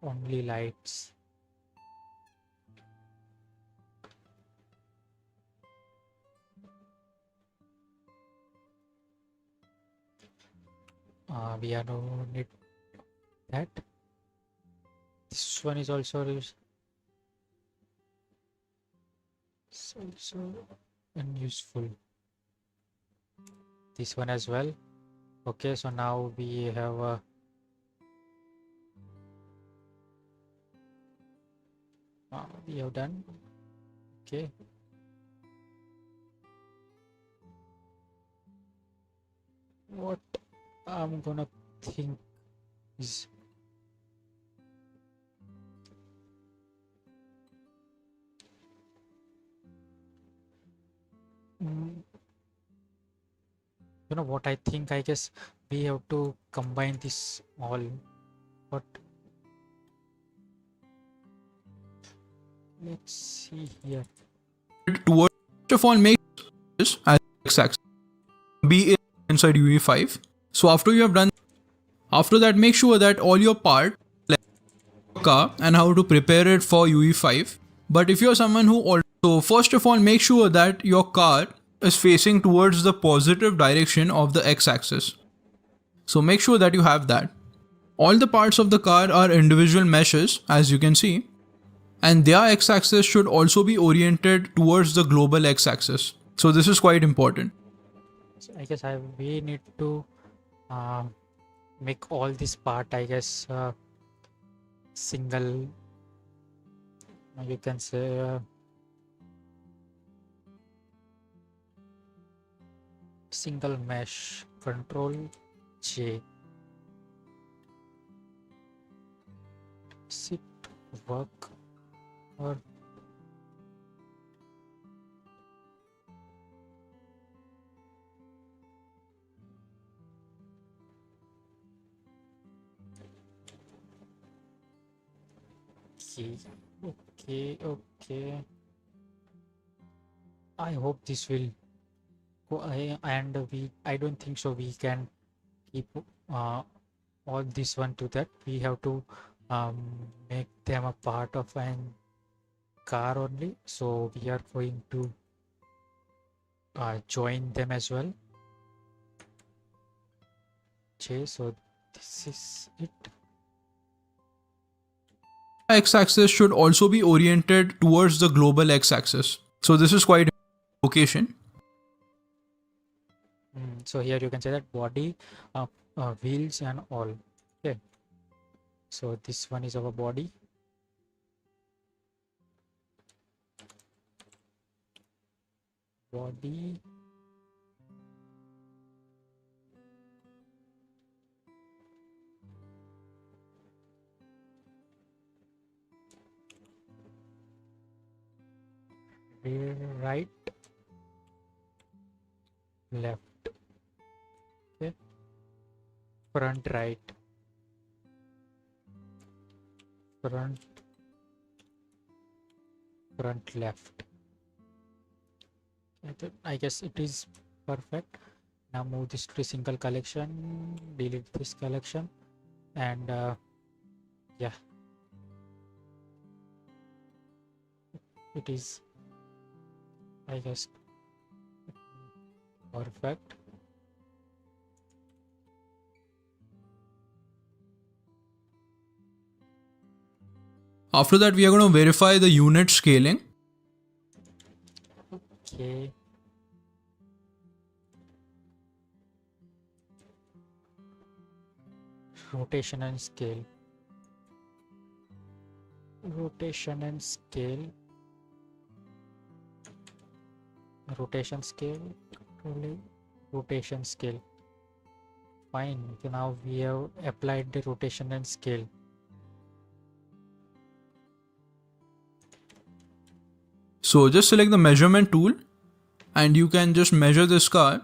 only lights. We are no need that. This one is also unuseful. this one as well. Okay, so now we have we have done. Okay, what I'm gonna think is mm, you know what I think. I guess we have to combine this all. But let's see here. Towards, first of all, make this as x-axis. B is inside UE5. So after you have done, after that, make sure that all your part, like car and how to prepare it for UE5. But if you're someone who also, first of all, make sure that your car is facing towards the positive direction of the x-axis. So make sure that you have that. All the parts of the car are individual meshes, as you can see, and their x-axis should also be oriented towards the global x-axis. So this is quite important. So I guess we need to make all this part, I guess, single. You can say single mesh. Control J. Does it work or okay. I hope this will go. I don't think so. We can keep all this one to that. We have to make them a part of an car only. So we are going to join them as well. Okay, so this is it. X-axis should also be oriented towards the global x-axis. So this is quite location. So here you can say that body, wheels and all. Okay, so this one is our body. Right, left. Okay, front right, front left. I guess it is perfect. Now move this to single collection, delete this collection, and yeah, it is, I guess, perfect. After that, we are going to verify the unit scaling. Okay. Rotation and scale. Rotation scale. Fine. So now we have applied the rotation and scale. So just select the measurement tool and you can just measure this car.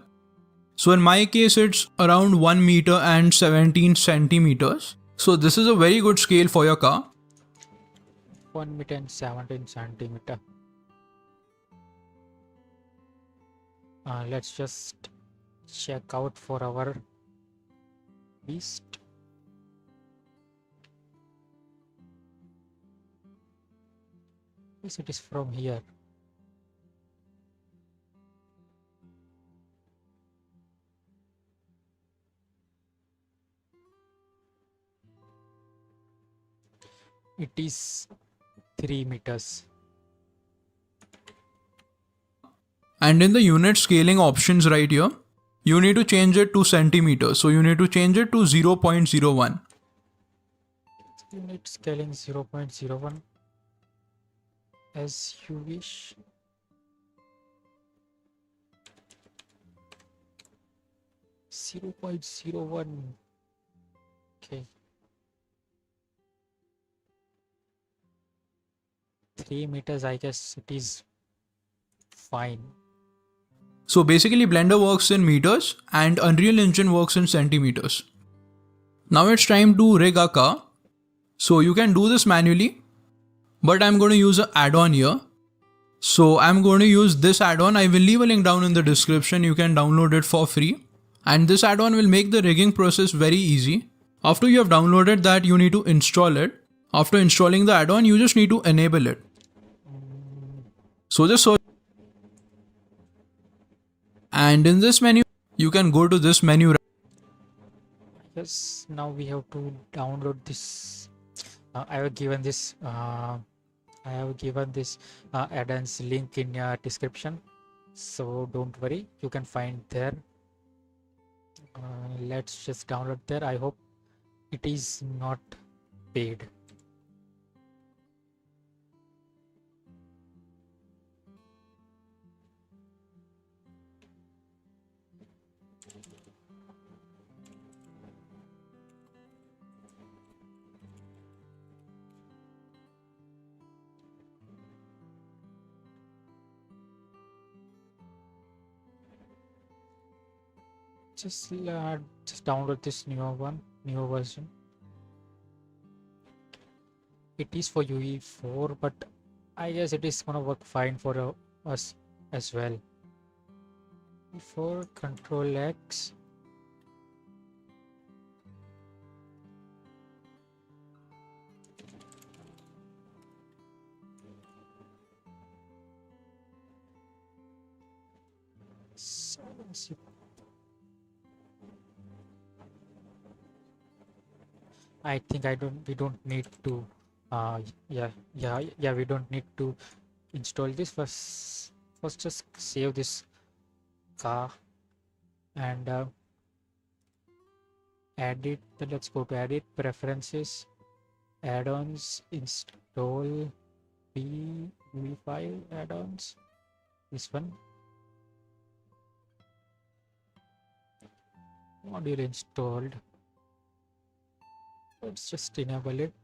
So in my case, it's around 1 meter and 17 centimeters. So this is a very good scale for your car. 1 meter and 17 centimeter. Let's just check out for our beast. Yes, it is from here. It is 3 meters. And in the unit scaling options right here, you need to change it to centimeters. So you need to change it to 0.01. Unit scaling 0.01 as you wish. Zero point zero one. Okay. 3 meters, I guess it is fine. So basically Blender works in meters and Unreal Engine works in centimeters. Now it's time to rig a car. So you can do this manually, but I'm going to use an add-on here. So I'm going to use this add-on. I will leave a link down in the description. You can download it for free. And this add-on will make the rigging process very easy. After you have downloaded that, you need to install it. After installing the add-on, you just need to enable it. So just search. And in this menu, you can go to this menu. Yes, now we have to download this. I have given this add-ons link in description, so don't worry, you can find there. Let's just download there. I hope it is not paid. Just download this newer version. It is for UE4, but I guess it is gonna work fine for us as well. For Control X. I think we don't need to we don't need to install this. First just save this car and edit. Let's go to edit, preferences, add-ons, install V5 add-ons, this one, module installed. Let's just enable it.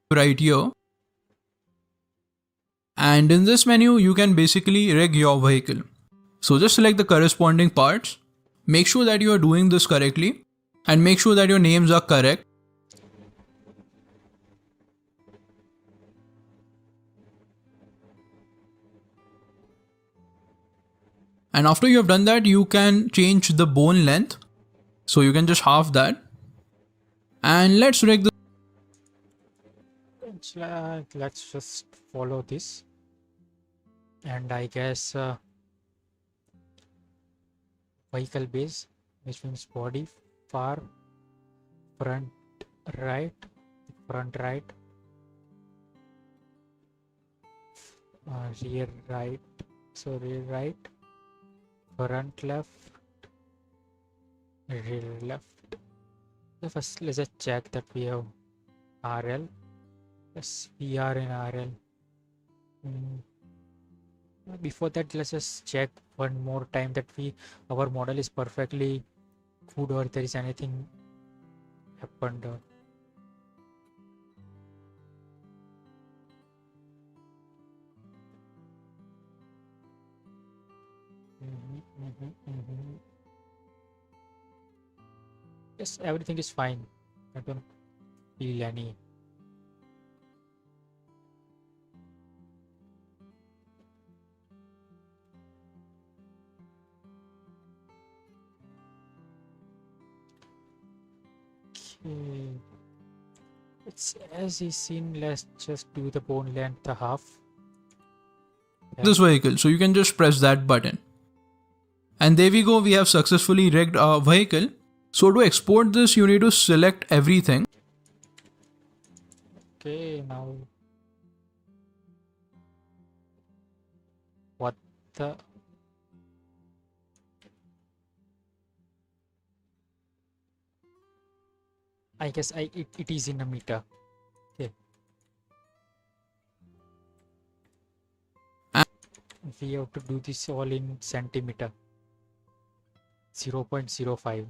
Right here. And in this menu, you can basically rig your vehicle. So just select the corresponding parts. Make sure that you are doing this correctly and make sure that your names are correct. And after you have done that, you can change the bone length. So you can just halve that. And let's rig the. Let's just follow this. And I guess vehicle base, which means body, far, front right, rear right, so rear right, front left, rear left. So first let's just check that we have RL. Yes, we are in RL. Before that, let's just check one more time that our model is perfectly good or there is anything happened. Yes, everything is fine. I don't feel any. Okay. It's as is seen. Let's just do the bone length half. This vehicle. So you can just press that button. And there we go. We have successfully rigged our vehicle. So to export this, you need to select everything. Okay, now what the I guess it is in a meter. Okay. We have to do this all in centimeter. 0.05.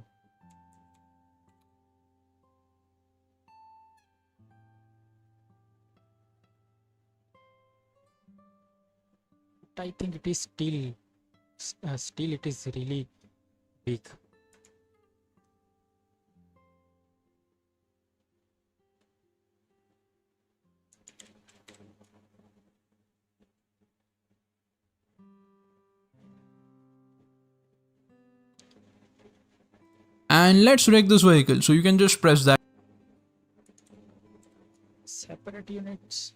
I think it is still it is really big. And let's rig this vehicle. So you can just press that. Separate units.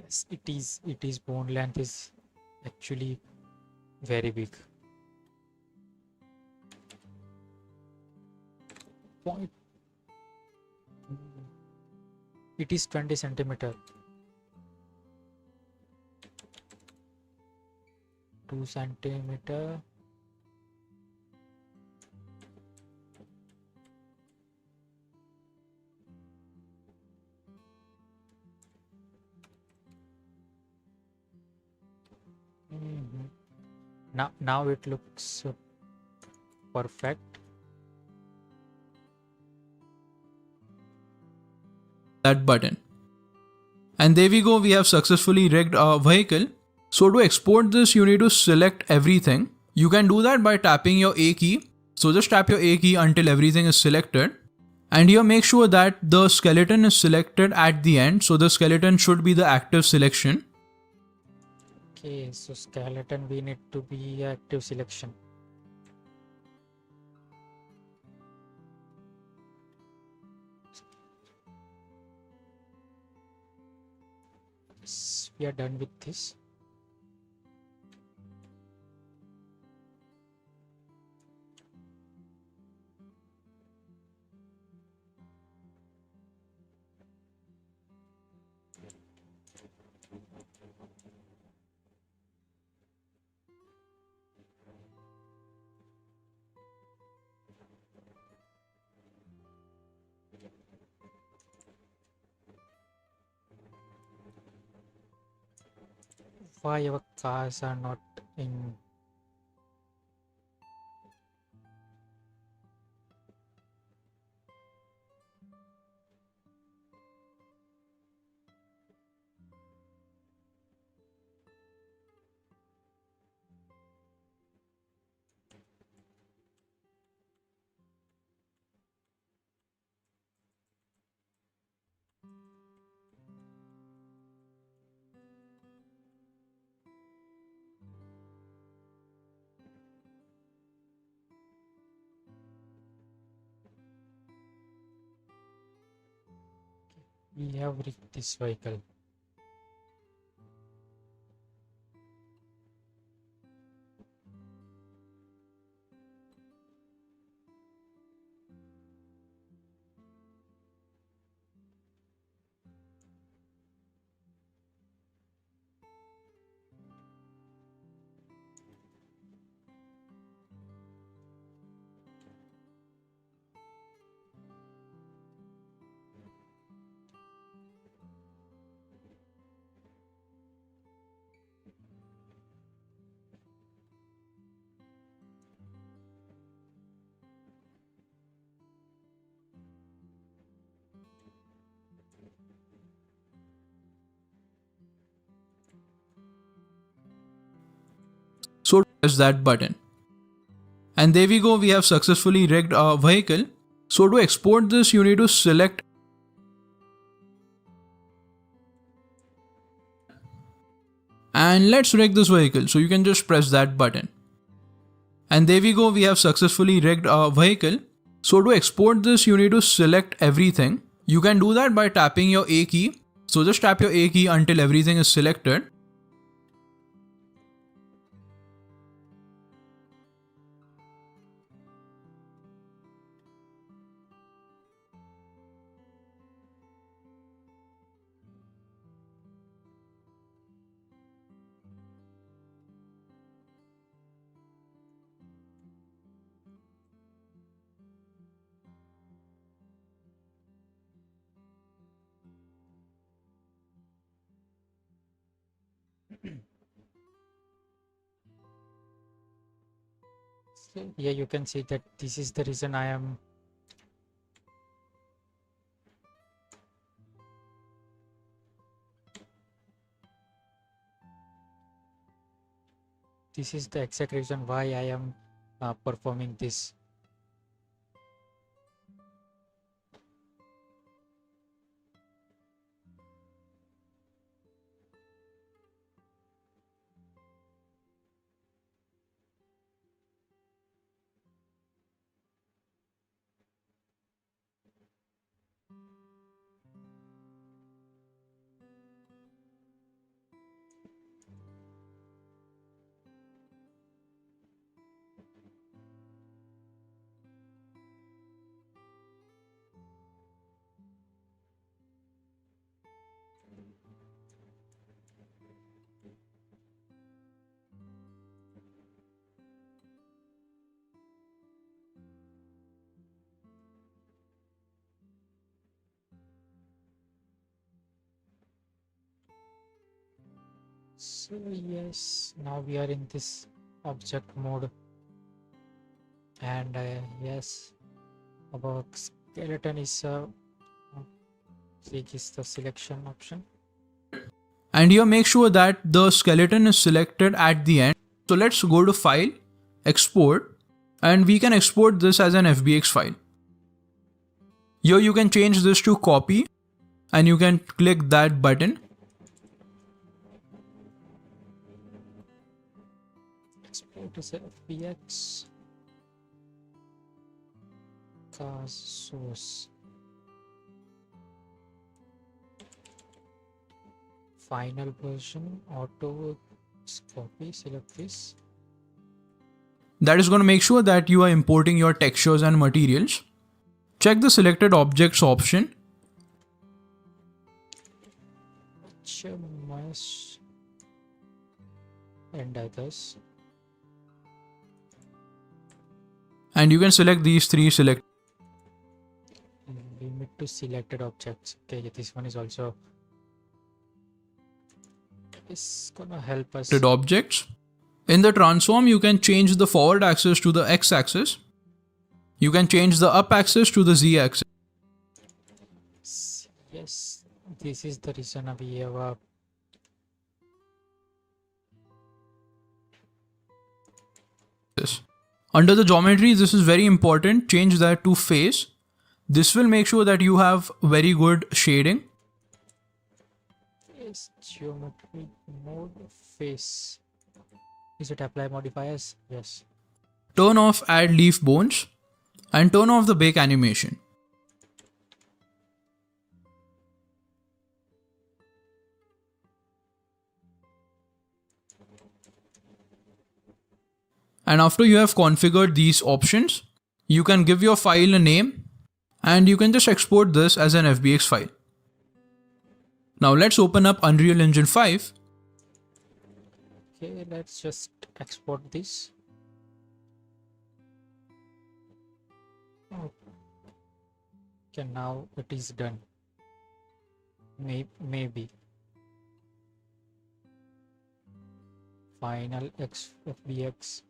Yes, it is. It is bone length is actually very big. Point. It is 20 centimeter. 2 centimeter. Mhm. Now it looks perfect. That button. And there we go, we have successfully rigged our vehicle. So to export this, you need to select everything. You can do that by tapping your A key. So just tap your A key until everything is selected. And here make sure that the skeleton is selected at the end. So the skeleton should be the active selection. Okay, so skeleton we need to be active selection. Yes, we are done with this. Why our cars are not in? We have reached this vehicle. So press that button. And there we go, we have successfully rigged our vehicle. So to export this, you need to select. And let's rig this vehicle. So you can just press that button. And there we go, we have successfully rigged our vehicle. So to export this, you need to select everything. You can do that by tapping your A key. So just tap your A key until everything is selected. So yeah, you can see that this is the reason I am this is the exact reason why I am performing this. So yes, now we are in this object mode, and yes, our skeleton is is the selection option. And here make sure that the skeleton is selected at the end. So let's go to File, Export, and we can export this as an FBX file. Here you can change this to copy and you can click that button. Export as FBX cars source. Final version auto copy, select this. That is going to make sure that you are importing your textures and materials. Check the selected objects option. HMS and others. And you can select these three select Limit to selected objects. Okay, this one is also gonna help us. objects. In the transform, you can change the forward axis to the X axis. You can change the up axis to the Z axis. Yes, this is the reason we have Under the geometry, this is very important. Change that to face. This will make sure that you have very good shading. face geometry mode face. Is it apply modifiers? Yes. Turn off add leaf bones and turn off the bake animation. And after you have configured these options, you can give your file a name and you can just export this as an FBX file. Now let's open up Unreal Engine 5. Okay, let's just export this. Okay, now it is done. Maybe. Final FBX.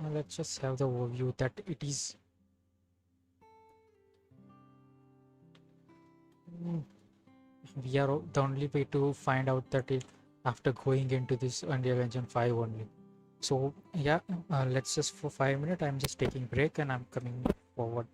Now let's just have the overview that it is. We are the only way to find out that it after going into this Unreal Engine 5 only. So yeah, let's just for 5 minutes. I'm just taking break and I'm coming forward.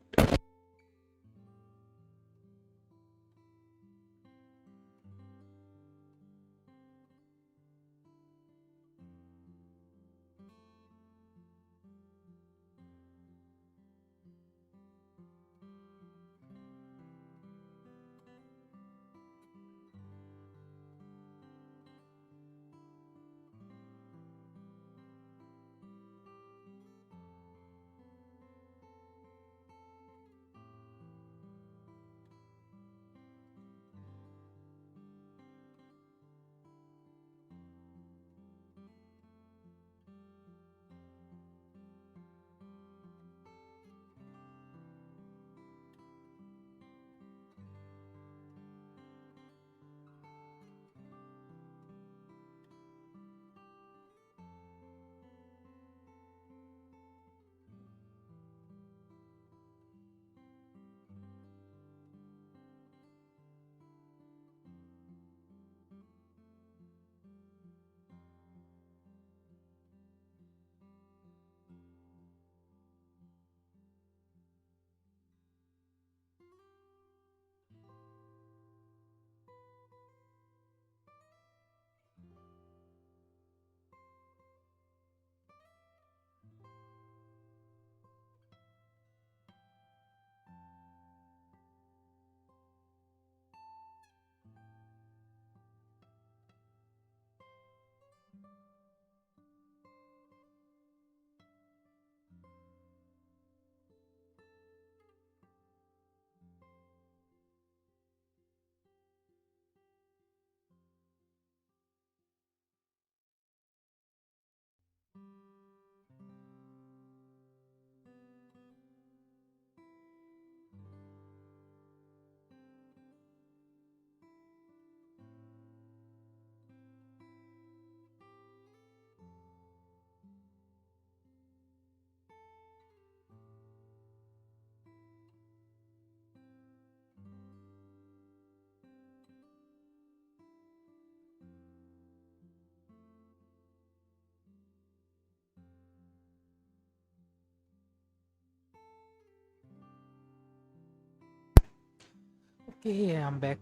Okay, I'm back.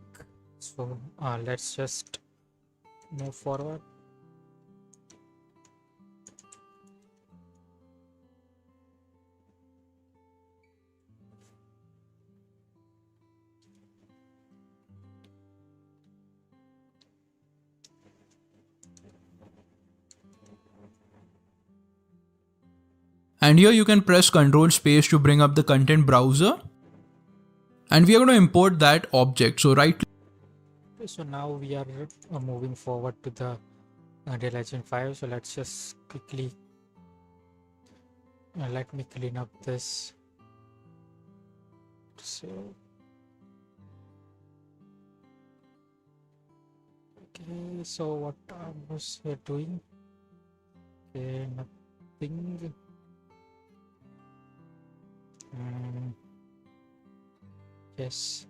So let's just move forward. And here you can press Ctrl space to bring up the content browser. And we are going to import that object. So right Okay, so now we are moving forward to the Unreal Engine 5. So let's just quickly let me clean up this. So okay, so what I was doing? Okay, nothing. Yes.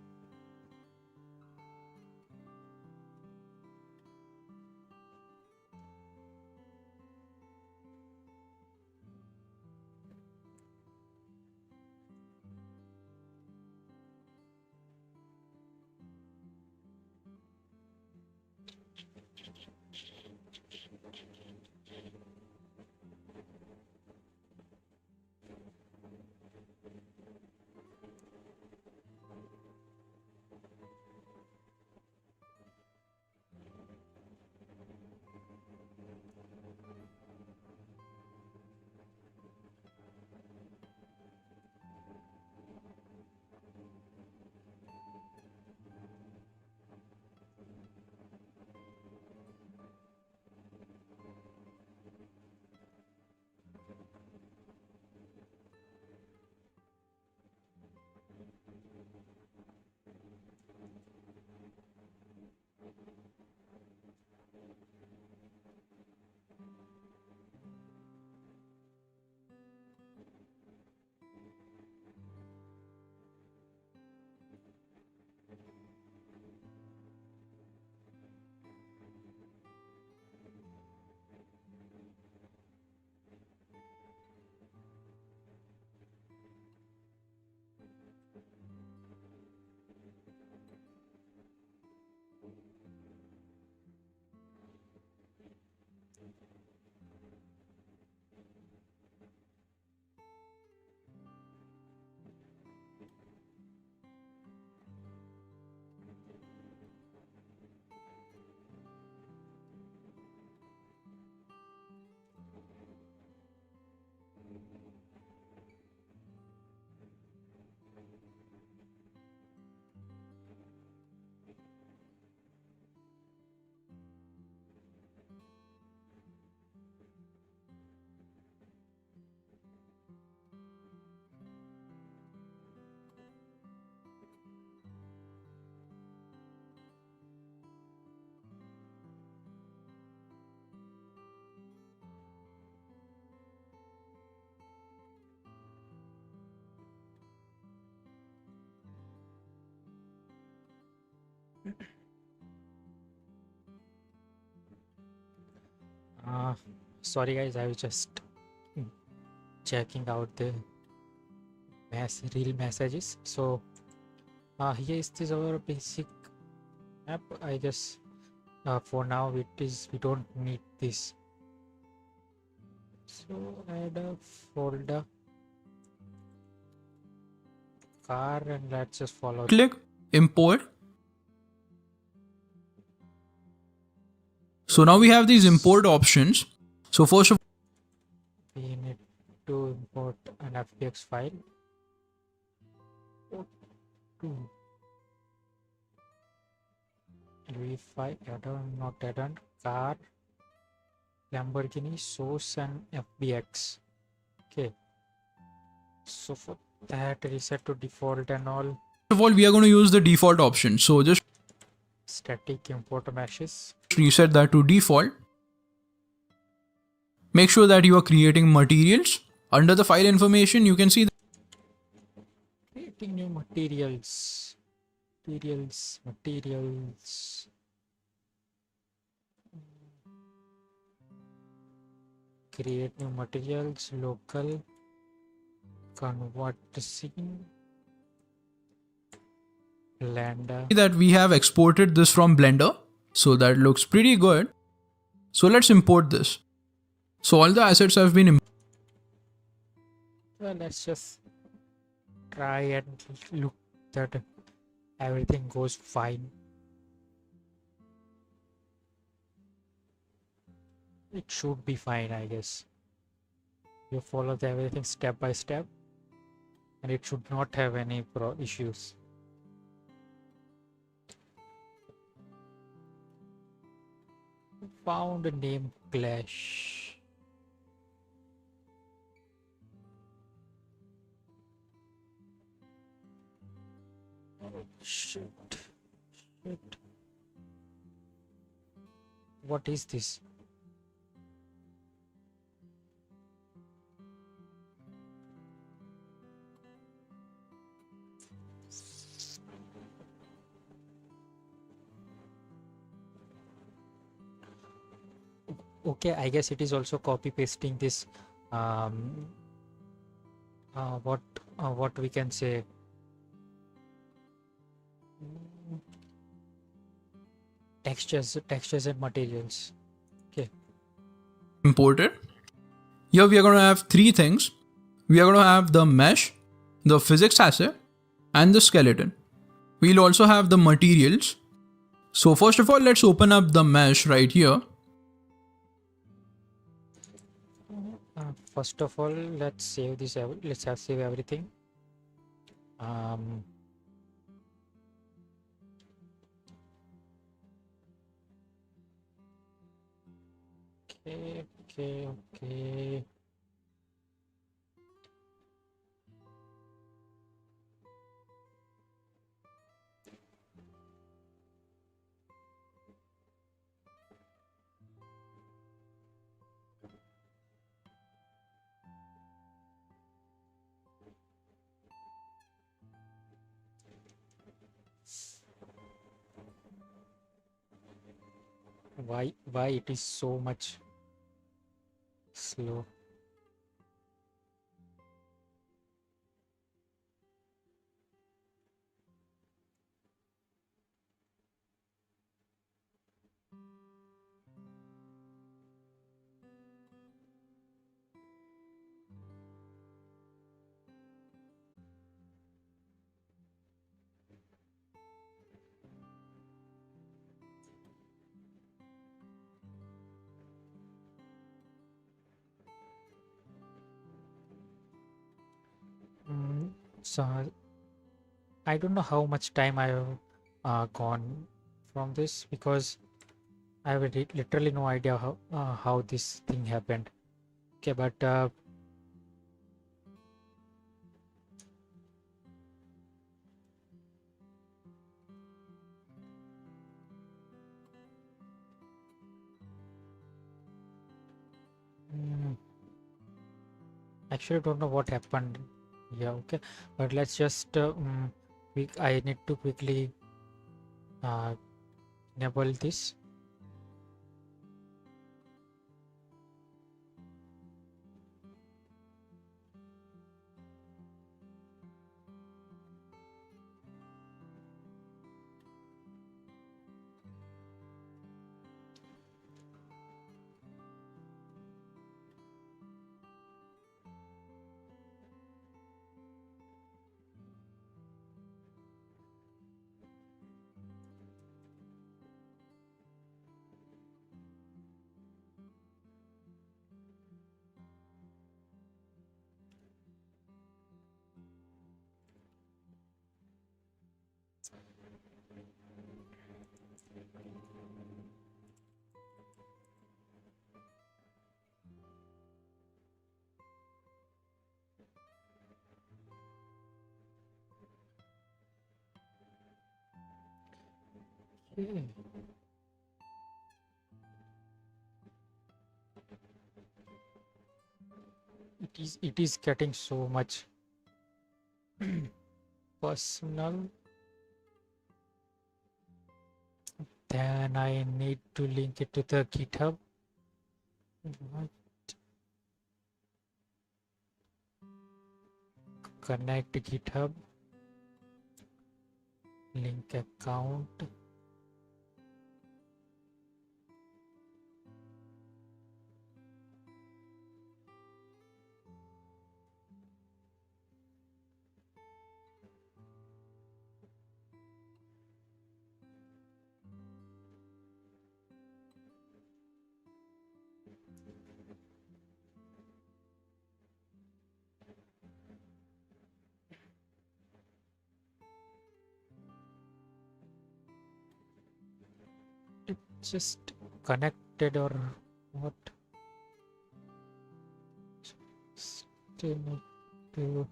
Uh, Sorry guys, I was just checking out the real messages. So here is this our basic app. I guess for now we don't need this. So add a folder car and let's just follow. click import. So now we have these import options. So first of We need to import an FBX file. V5 add-on, not add-on, car, Lamborghini, source and FBX. Okay. So for that reset to default and all. all, we are going to use the default option. So just Static import meshes. reset that to default. Make sure that you are creating materials. Under the file information, you can see Creating new materials. Materials. Create new materials. Local. Convert scene. Blender. that we have exported this from Blender. So that looks pretty good. So let's import this. So all the assets have been Well, let's just try and look that everything goes fine. It should be fine, I guess. You follow everything step by step, and it should not have any issues. Found a name clash. Oh, shit. Shit. What is this? Okay, I guess it is also copy pasting this um what we can say, textures and materials. Okay. imported. Here we are going to have three things. We are going to have the mesh, the physics asset, and the skeleton. We'll also have the materials. So first of all, let's open up the mesh right here. First of all, let's save this. Let's have save everything. Okay. Why it is so much slow? So I don't know how much time I have gone from this, because I have literally no idea how this thing happened. Okay, but mm, actually don't know what happened. Yeah, okay, but let's just I need to quickly uh, enable this. Okay. It is getting so much personal. Then I need to link it to the GitHub. What? Connect GitHub. link account. It just connected or what? Still need to.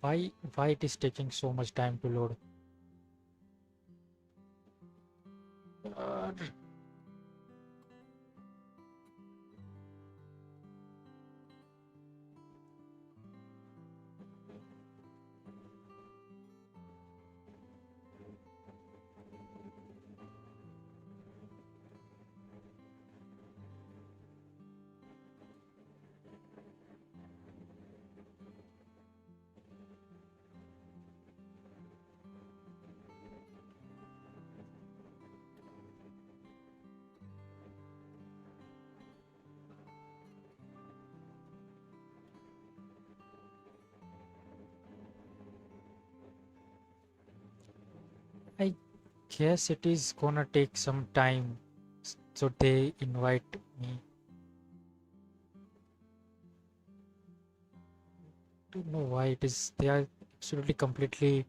Why it is taking so much time to load? God. I guess it is gonna take some time, so they invite me. Don't know why it is. They are absolutely completely.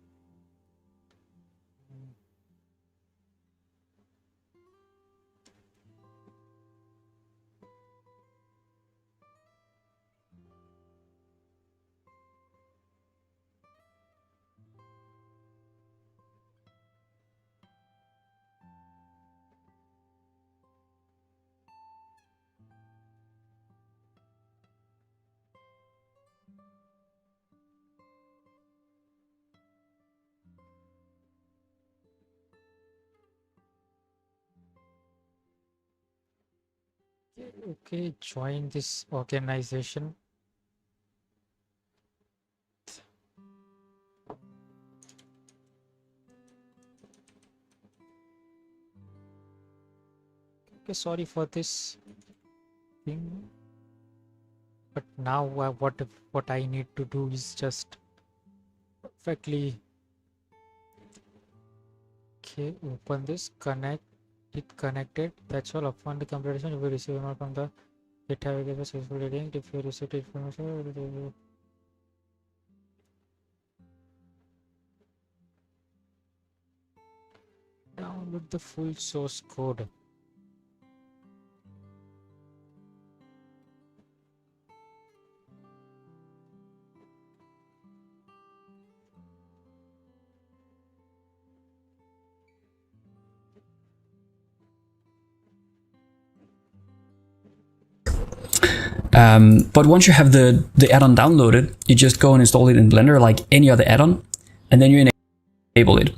Okay, join this organization. Okay, sorry for this thing, but now what I need to do is just perfectly. Okay, open this, connect it, connected. That's all. Upon the completion, you will receive email from the GitHub with a successful rating. If you receive information, download the full source code. But once you have the add-on downloaded, you just go and install it in Blender like any other add-on, and then you enable it.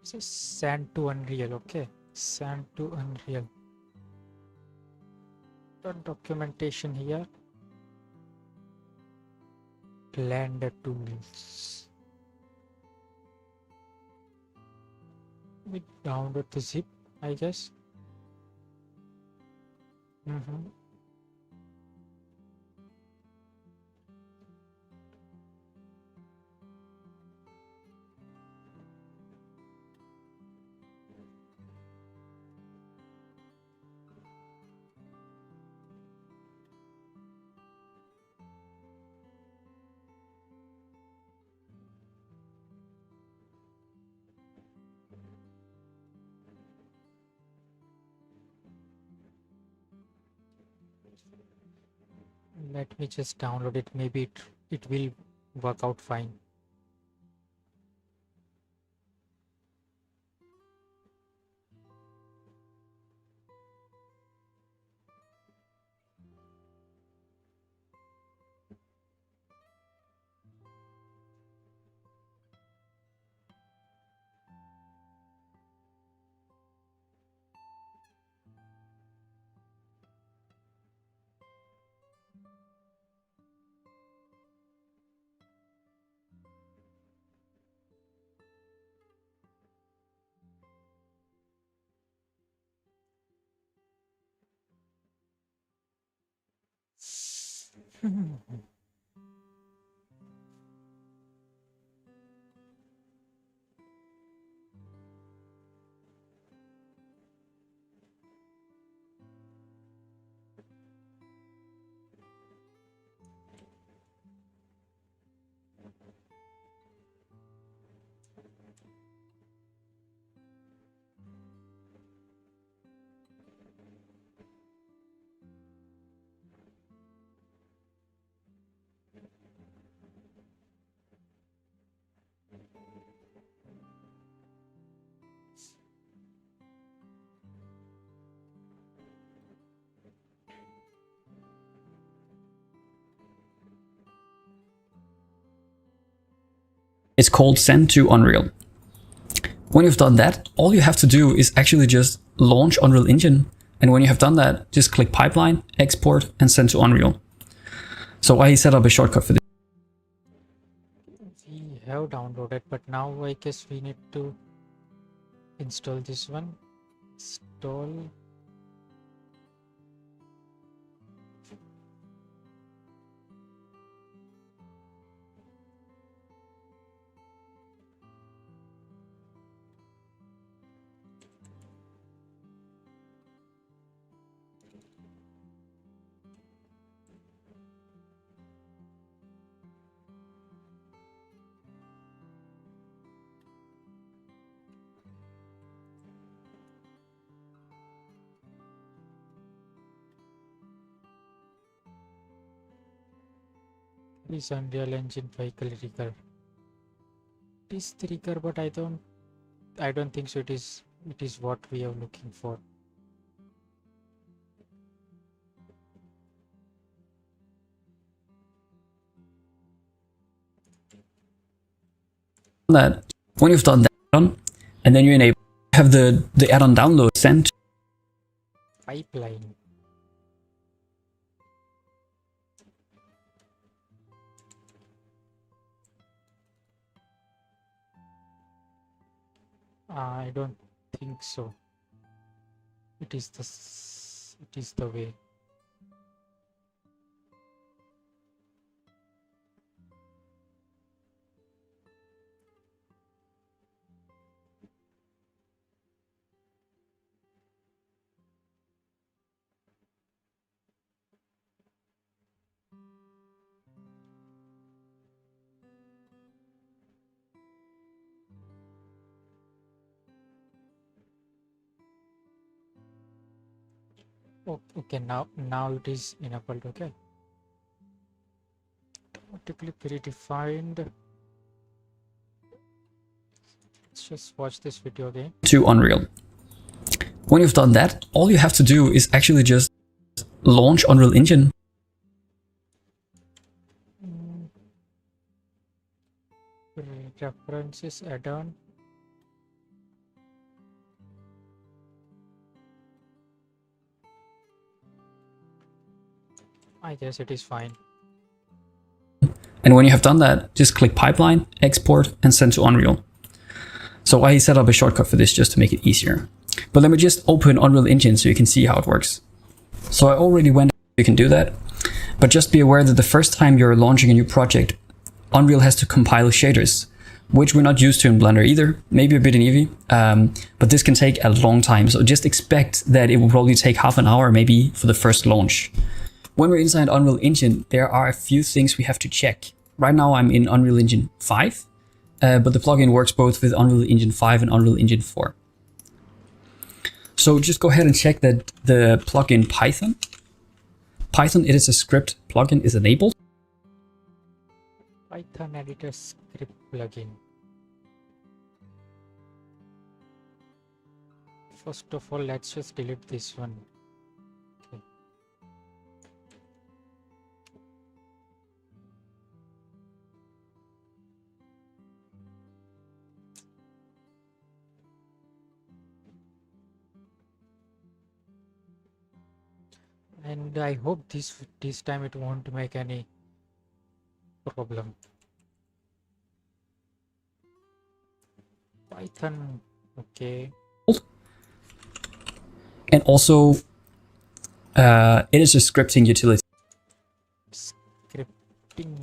So sand to Unreal, okay. Sand to Unreal. Documentation here. Blender tools. We download the zip, I guess. Let me just download it. Maybe it will work out fine. It's called Send to Unreal. When you've done that, all you have to do is actually just launch Unreal Engine. And when you have done that, just click Pipeline, Export, and Send to Unreal. So I set up a shortcut for this. We have downloaded, but now I guess we need to install this one. Install. This Unreal Engine vehicle rigger. It is the rigger, but I don't think so. It is what we are looking for. That when you've done that and then you enable have the add-on download sent. Pipeline. I don't think so. It is the way. Oh, okay, now it is enabled. Okay, automatically predefined. Let's just watch this video again. To Unreal. When you've done that, all you have to do is actually just launch Unreal Engine. References add-on. I guess it is fine. And when you have done that, just click Pipeline, Export, and Send to Unreal. So I set up a shortcut for this just to make it easier. But let me just open Unreal Engine so you can see how it works. So I already went, you can do that. But just be aware that the first time you're launching a new project, Unreal has to compile shaders, which we're not used to in Blender either, maybe a bit in Eevee, but this can take a long time. So just expect that it will probably take half an hour maybe for the first launch. When we're inside Unreal Engine, there are a few things we have to check. Right now I'm in Unreal Engine 5, but the plugin works both with Unreal Engine 5 and Unreal Engine 4. So just go ahead and check that the plugin Python it is a script plugin is enabled. Python editor script plugin. First of all, let's just delete this one. Okay. And I hope this time it won't make any problem. Python, okay. And also, it is a scripting utility. scripting.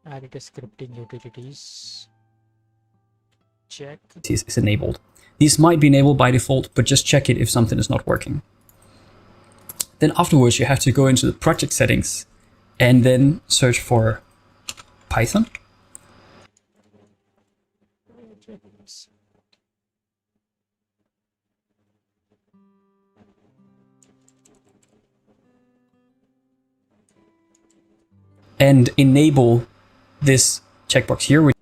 Add it as scripting utilities. Check. Is enabled. These might be enabled by default, but just check it if something is not working. Then afterwards, you have to go into the project settings and then search for Python. Projects. And enable this checkbox here, which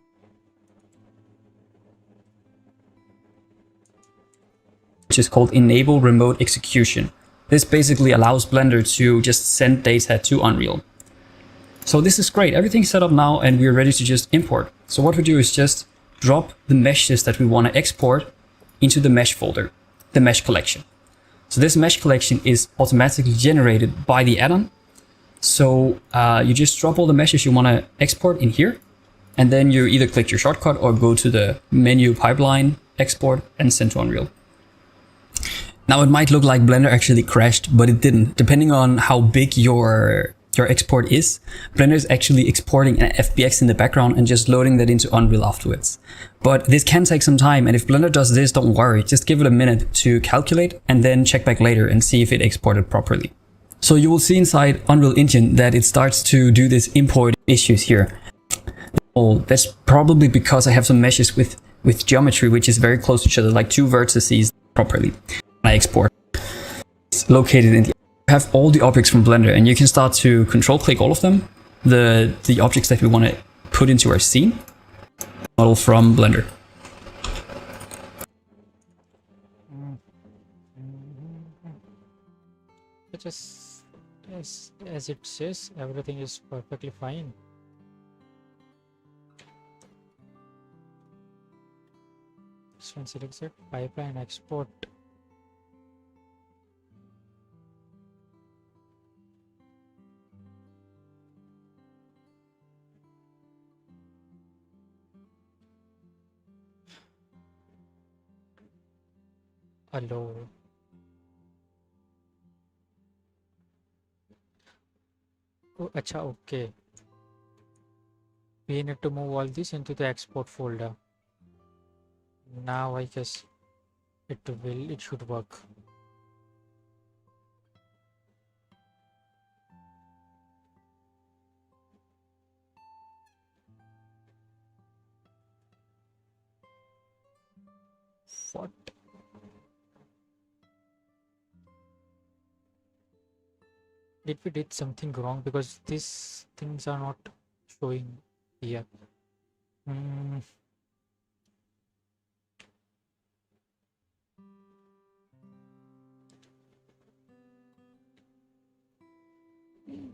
is called Enable Remote Execution. This basically allows Blender to just send data to Unreal. So this is great. Everything's set up now and we're ready to just import. So what we do is just drop the meshes that we want to export into the mesh folder, the mesh collection. So this mesh collection is automatically generated by the add-on. So you just drop all the meshes you want to export in here, and then you either click your shortcut or go to the menu pipeline, export, and send to Unreal. Now it might look like Blender actually crashed, but it didn't. Depending on how big your export is, Blender is actually exporting an FBX in the background and just loading that into Unreal afterwards. But this can take some time, and if Blender does this, don't worry, just give it a minute to calculate and then check back later and see if it exported properly. So you will see inside Unreal Engine that it starts to do this import issues here. Oh, that's probably because I have some meshes with geometry which is very close to each other, like two vertices properly. I export. It's located in the have all the objects from Blender, and you can start to control click all of them. The objects that we want to put into our scene. Model from Blender. But just as it says, everything is perfectly fine. This one selects it, pipeline export. Allow. Oh, acha, okay. We need to move all this into the export folder. Now I guess it should work. What? Did we did something wrong, because these things are not showing here.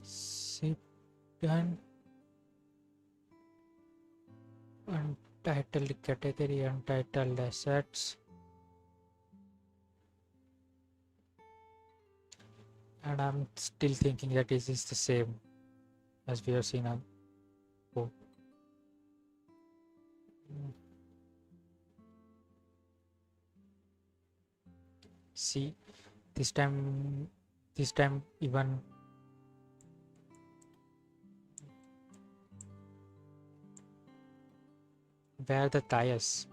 Sit done. Untitled category, untitled assets. And I'm still thinking that this is the same as we have seen now. Oh. See, this time even where the tires.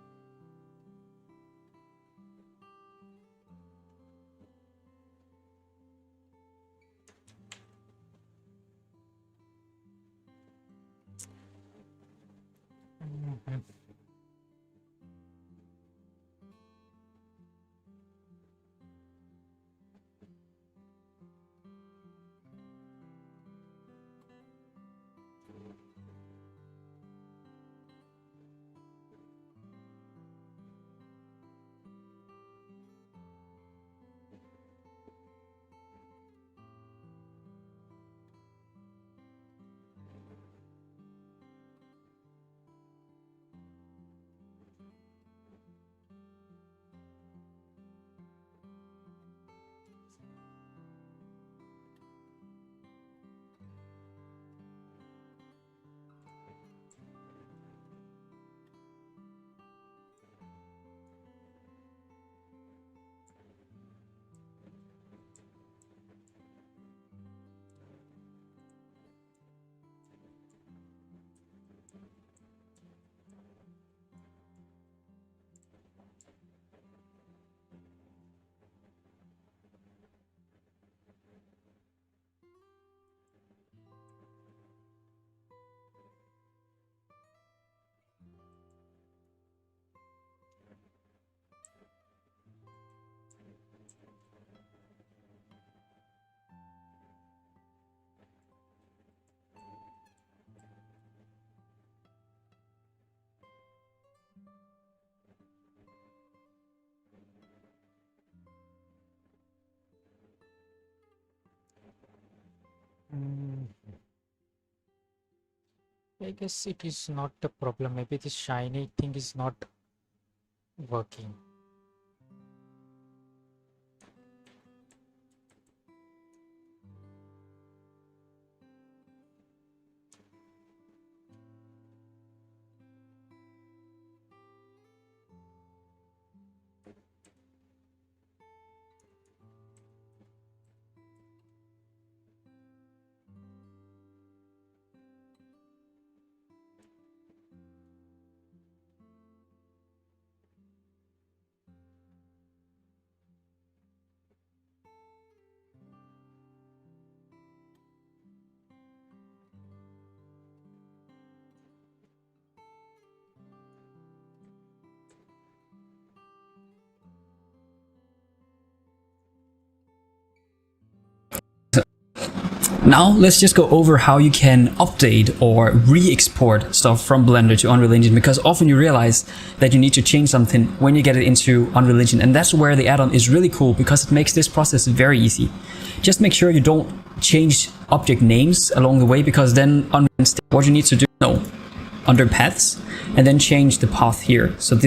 Mm, I guess it is not a problem. Maybe this shiny thing is not working. Now let's just go over how you can update or re-export stuff from Blender to Unreal Engine, because often you realize that you need to change something when you get it into Unreal Engine, and that's where the add-on is really cool because it makes this process very easy. Just make sure you don't change object names along the way, because then what you need to do under paths and then change the path here. So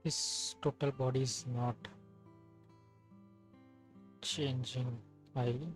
This total body is not changing highly.